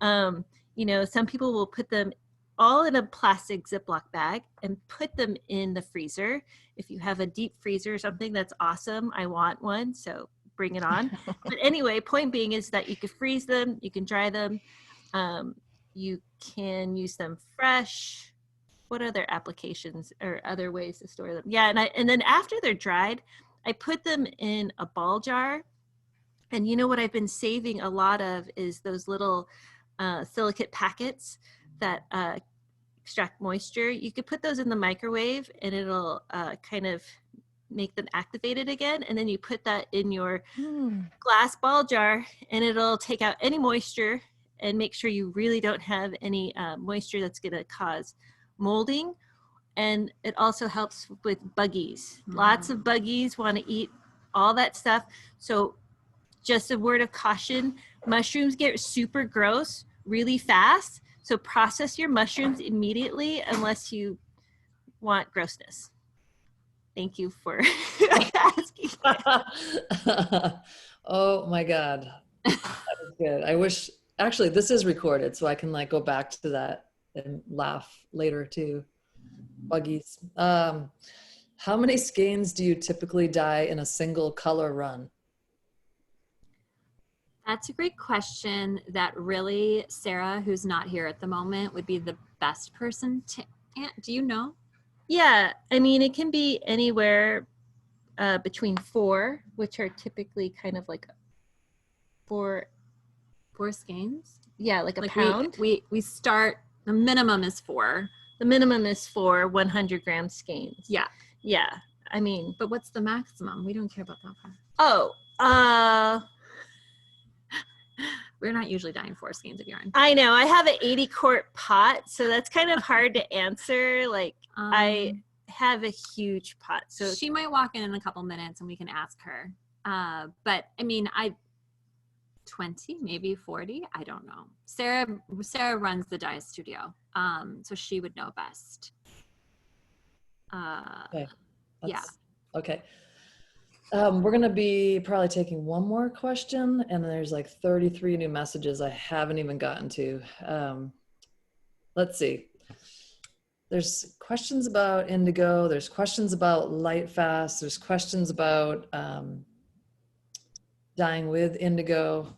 S5: Some people will put them all in a plastic Ziploc bag and put them in the freezer. If you have a deep freezer or something, that's awesome. I want one, so bring it on. But anyway, point being is that you can freeze them, you can dry them, you can use them fresh. What other applications or other ways to store them? Yeah, and then after they're dried, I put them in a ball jar. And what I've been saving a lot of is those little silicate packets that extract moisture. You could put those in the microwave and it'll kind of make them activated again. And then you put that in your glass ball jar and it'll take out any moisture and make sure you really don't have any moisture that's going to cause molding. And it also helps with buggies. Lots of buggies want to eat all that stuff. So just a word of caution, mushrooms get super gross really fast. So process your mushrooms immediately unless you want grossness. Thank you for asking.
S1: Oh my God. That was good. I wish, actually this is recorded so I can like go back to that and laugh later too. Buggies. How many skeins do you typically dye in a single color run?
S4: That's a great question that really Sarah, who's not here at the moment, would be the best person to answer. Do you know?
S5: Yeah, I mean, it can be anywhere between 4, which are typically kind of like 4
S4: skeins.
S5: Yeah, like a pound.
S4: We start, the minimum is 4.
S5: The minimum is 4 100-gram skeins.
S4: Yeah.
S5: Yeah. I mean,
S4: But what's the maximum? We don't care about that part.
S5: oh,
S4: We're not usually dyeing 4 skeins of yarn.
S5: I know. I have an 80 quart pot, so that's kind of hard to answer. Like, I have a huge pot. So
S4: she might walk in a couple minutes and we can ask her. But I mean, 20, maybe 40. I don't know. Sarah runs the dye studio. So she would know best.
S1: Okay.
S4: Yeah.
S1: Okay. We're going to be probably taking one more question, and there's like 33 new messages I haven't even gotten to. Let's see. There's questions about indigo. There's questions about light fast. There's questions about dyeing with indigo.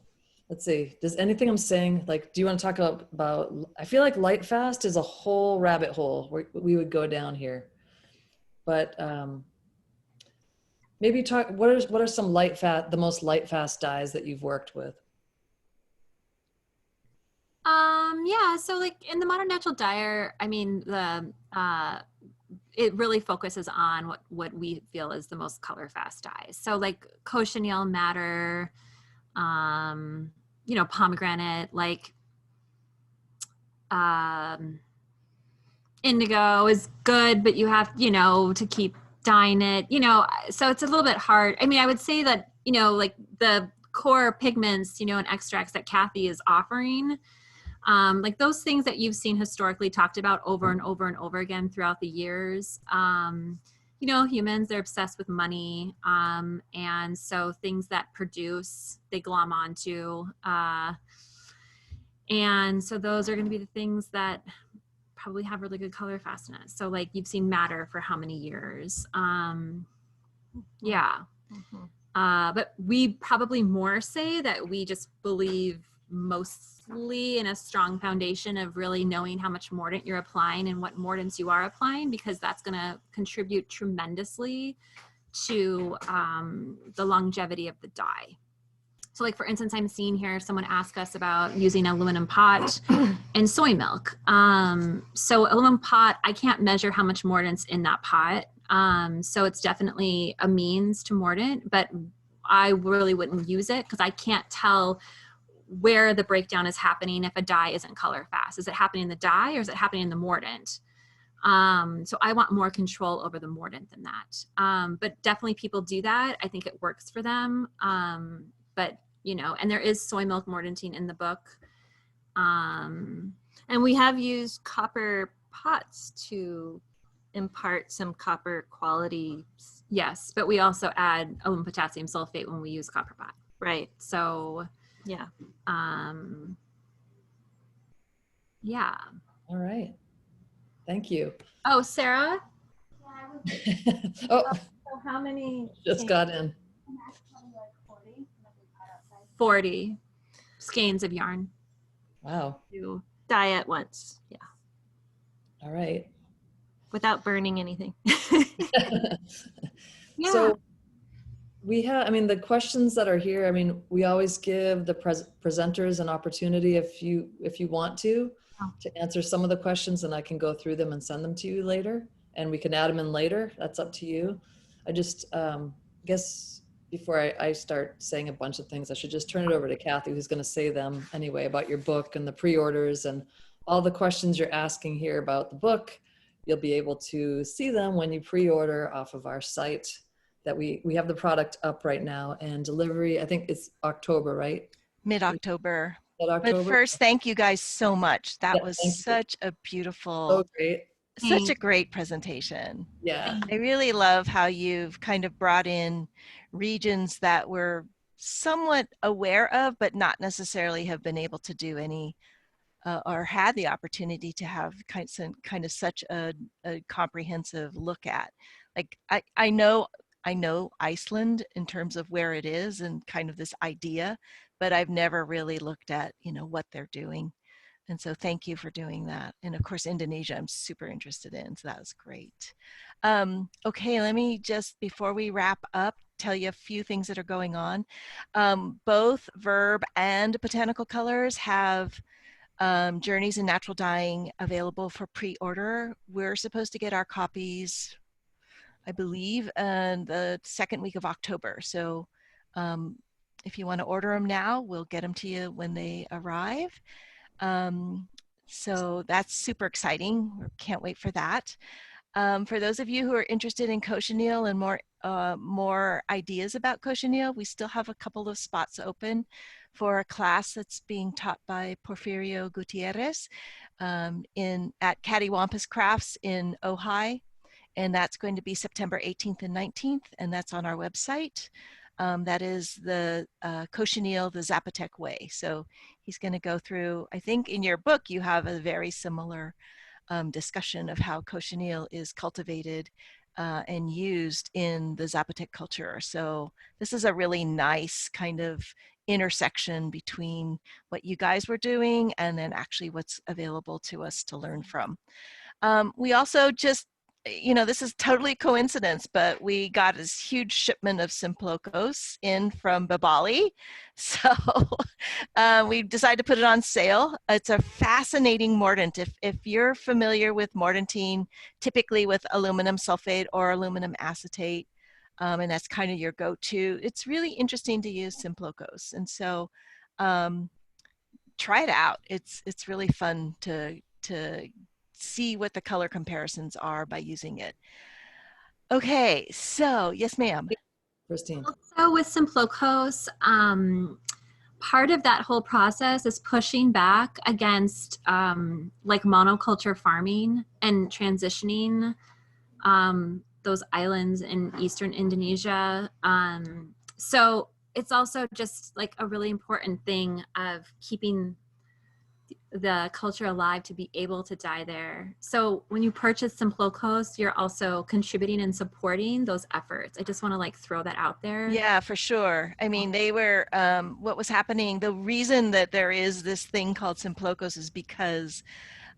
S1: Let's see. Does anything I'm saying, like, do you want to talk about I feel like light fast is a whole rabbit hole where we would go down here. But maybe talk, what are some the most light fast dyes that you've worked with?
S4: Yeah, so like in the Modern Natural Dyer, I mean, it really focuses on what we feel is the most color fast dyes. So like cochineal madder, you know, pomegranate, like indigo is good, but you have, you know, to keep dyeing it, you know, so it's a little bit hard. I mean, I would say that, you know, like the core pigments, you know, and extracts that Kathy is offering, like those things that you've seen historically talked about over and over and over again throughout the years. You know, humans, they're obsessed with money. And so things that produce, they glom onto. And so those are going to be the things that probably have really good color fastness. So like you've seen madder for how many years? Yeah. But we probably more say that we just believe mostly in a strong foundation of really knowing how much mordant you're applying and what mordants you are applying, because that's going to contribute tremendously to the longevity of the dye. So like, for instance, I'm seeing here, someone asked us about using aluminum pot and soy milk. So aluminum pot, I can't measure how much mordant's in that pot. So it's definitely a means to mordant, but I really wouldn't use it because I can't tell where the breakdown is happening if a dye isn't color fast. Is it happening in the dye or is it happening in the mordant? So I want more control over the mordant than that. But definitely people do that. I think it works for them. But, you know, and there is soy milk mordanting in the book.
S5: and we have used copper pots to impart some copper quality.
S4: Yes, but we also add aluminum potassium sulfate when we use copper pot.
S5: Right.
S4: So,
S5: Yeah.
S4: yeah.
S1: All right. Thank you.
S4: Oh, Sarah?
S1: Oh,
S4: So how many?
S1: just got in.
S4: 40 skeins of yarn.
S1: Wow.
S4: To
S5: Dye at once. Yeah.
S1: All right.
S5: Without burning anything.
S4: Yeah.
S1: So we have, I mean, the questions that are here, I mean, we always give the presenters an opportunity if you want to answer some of the questions, and I can go through them and send them to you later, and we can add them in later. That's up to you. I just guess before I start saying a bunch of things, I should just turn it over to Kathy, who's going to say them anyway about your book and the pre-orders and all the questions you're asking here about the book. You'll be able to see them when you pre-order off of our site. That we have the product up right now, and delivery, I think it's October, right?
S2: Mid-October.
S1: Mid-October?
S2: But first, thank you guys so much. That was
S1: thank you.
S2: such a beautiful,
S1: So great.
S2: such a great presentation.
S1: Yeah.
S2: I really love how you've kind of brought in regions that we're somewhat aware of, but not necessarily have been able to do any or had the opportunity to have kind of such a comprehensive look at. Like I know Iceland in terms of where it is and kind of this idea, but I've never really looked at, you know, what they're doing. And so thank you for doing that. And of course, Indonesia, I'm super interested in, so that was great. Okay, let me just, before we wrap up, tell you a few things that are going on. Both Verb and Botanical Colors have Journeys in Natural Dyeing available for pre-order. We're supposed to get our copies I believe, the second week of October. So if you want to order them now, we'll get them to you when they arrive. So that's super exciting. Can't wait for that. For those of you who are interested in cochineal and more ideas about cochineal, we still have a couple of spots open for a class that's being taught by Porfirio Gutierrez at Cattywampus Crafts in Ojai. And that's going to be September 18th and 19th, and that's on our website. That is the cochineal the Zapotec way. So he's going to go through, I think in your book you have a very similar discussion of how cochineal is cultivated and used in the Zapotec culture. So this is a really nice kind of intersection between what you guys were doing and then actually what's available to us to learn from. We also just, this is totally coincidence, but we got this huge shipment of Simplocos in from Babali. So we decided to put it on sale. It's a fascinating mordant. If you're familiar with mordantine, typically with aluminum sulfate or aluminum acetate, and that's kind of your go-to, it's really interesting to use Simplocos. And so try it out. It's really fun to see what the color comparisons are by using it. Okay, so yes, ma'am.
S1: Kristine.
S4: Also with Simplocos, part of that whole process is pushing back against like monoculture farming and transitioning those islands in Eastern Indonesia. So it's also just like a really important thing of keeping the culture alive to be able to dye there. So when you purchase Simplocos, you're also contributing and supporting those efforts. I just want to like throw that out there.
S2: Yeah, for sure. I mean, they were, what was happening, the reason that there is this thing called Simplocos is because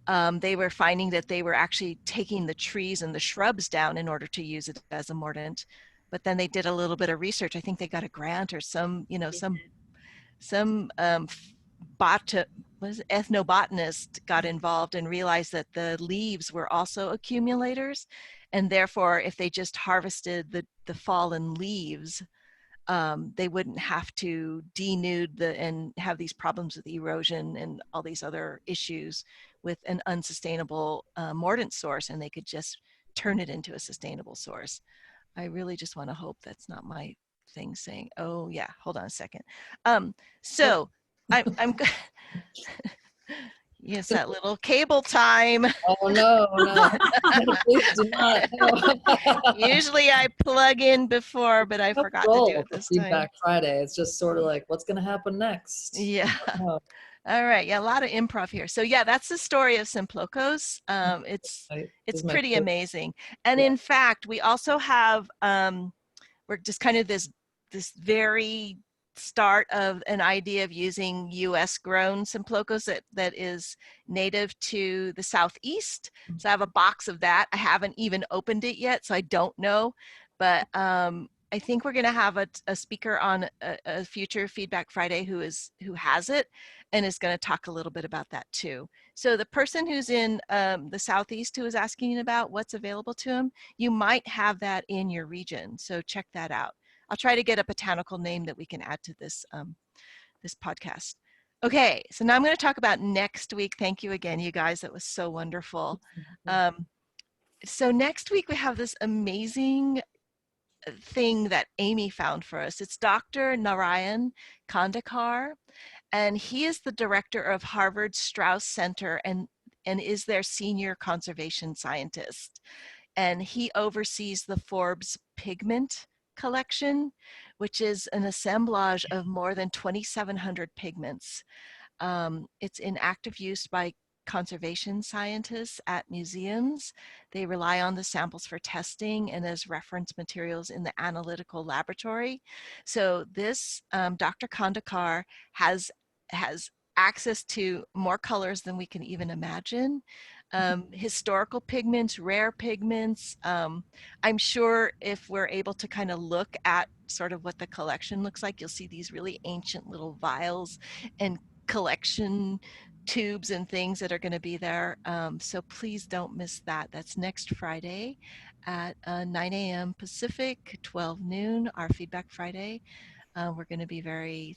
S2: they were finding that they were actually taking the trees and the shrubs down in order to use it as a mordant. But then they did a little bit of research. I think they got a grant or some ethnobotanist got involved and realized that the leaves were also accumulators, and therefore if they just harvested the fallen leaves, they wouldn't have to denude and have these problems with erosion and all these other issues with an unsustainable mordant source, and they could just turn it into a sustainable source. I really just want to hope that's not my thing saying, oh yeah, hold on a second. So I'm yes, that little cable time.
S1: Oh no, please do not. No.
S2: Usually I plug in before, but I forgot to do it this time.
S1: Feedback Friday. It's just sort of like, what's going to happen next?
S2: Yeah.
S1: Oh.
S2: All right. Yeah, a lot of improv here. So yeah, that's the story of Simplocos. It's pretty amazing. And in fact, we also have we're just kind of this very start of an idea of using U.S. grown Simplocos that is native to the Southeast. So I have a box of that. I haven't even opened it yet, so I don't know. But I think we're going to have a speaker on a future Feedback Friday who has it and is going to talk a little bit about that too. So the person who's in the Southeast who is asking about what's available to them, you might have that in your region. So check that out. I'll try to get a botanical name that we can add to this this podcast. Okay, so now I'm going to talk about next week. Thank you again, you guys. That was so wonderful. So next week we have this amazing thing that Amy found for us. It's Dr. Narayan Kandekar, and he is the director of Harvard Strauss Center and is their senior conservation scientist. And he oversees the Forbes pigment collection, which is an assemblage of more than 2,700 pigments. It's in active use by conservation scientists at museums. They rely on the samples for testing and as reference materials in the analytical laboratory. So this Dr. Kandekar has access to more colors than we can even imagine. Historical pigments, rare pigments. I'm sure if we're able to kind of look at sort of what the collection looks like, you'll see these really ancient little vials and collection tubes and things that are going to be there. So please don't miss that. That's next Friday at 9 a.m. Pacific, 12 noon, our Feedback Friday. We're going to be very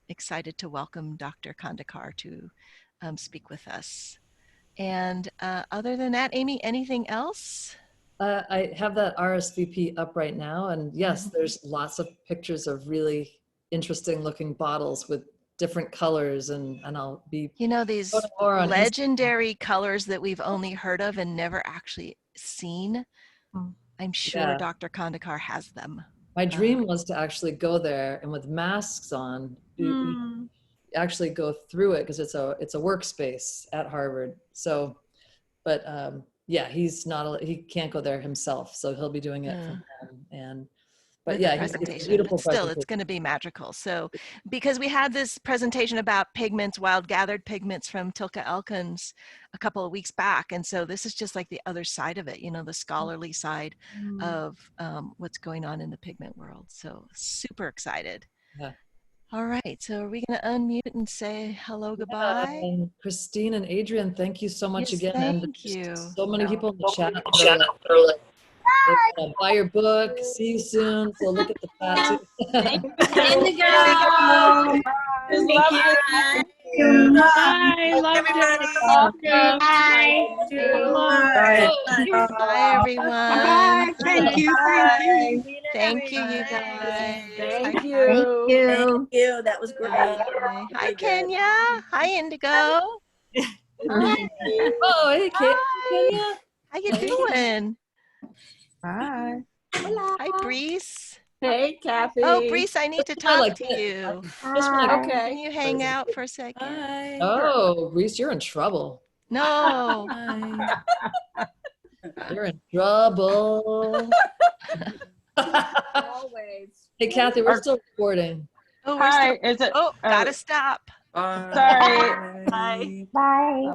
S2: excited to welcome Dr. Kandekar to speak with us. And other than that, Amy, anything else?
S1: I have that RSVP up right now, and yes, there's lots of pictures of really interesting looking bottles with different colors, and I'll be
S2: These
S1: more on
S2: legendary colors that we've only heard of and never actually seen. I'm sure Dr. Kandekar has them.
S1: My dream was to actually go there and with masks on, actually go through it, because it's a workspace at Harvard. So, but yeah, he can't go there himself, so he'll be doing it from home. But yeah, it's a beautiful
S2: Still, it's going to be magical. So, because we had this presentation about pigments, wild gathered pigments from Tilka Elkins a couple of weeks back. And so this is just like the other side of it, the scholarly side of what's going on in the pigment world. So super excited.
S1: Yeah.
S2: All right. So are we going to unmute and say hello, goodbye?
S1: And Kristine and Adrienne, thank you so much again.
S2: Thank you.
S1: So many people in the chat. They're like, buy your book. See you soon. So look at the chat too.
S6: Indigo.
S7: Bye. Love you.
S2: Bye, everyone.
S6: Bye. Thank you.
S2: Thank you, you guys.
S6: Thank you. That was great.
S2: Hi, Kenya. Hi, Indigo.
S1: Oh, hey, Kenya.
S2: How you doing?
S7: Bye.
S2: Hi, Breeze.
S6: Hey, Kathy.
S2: Oh, Breeze, I need to talk to you.
S6: Okay.
S2: Can you hang out for a second?
S1: Oh, Reese, you're in trouble.
S2: No.
S1: You're in trouble.
S6: Always.
S1: Hey, Kathy, we're still recording.
S2: Oh,
S7: Hi. Is it?
S2: gotta stop.
S7: Sorry. Bye.
S6: Bye.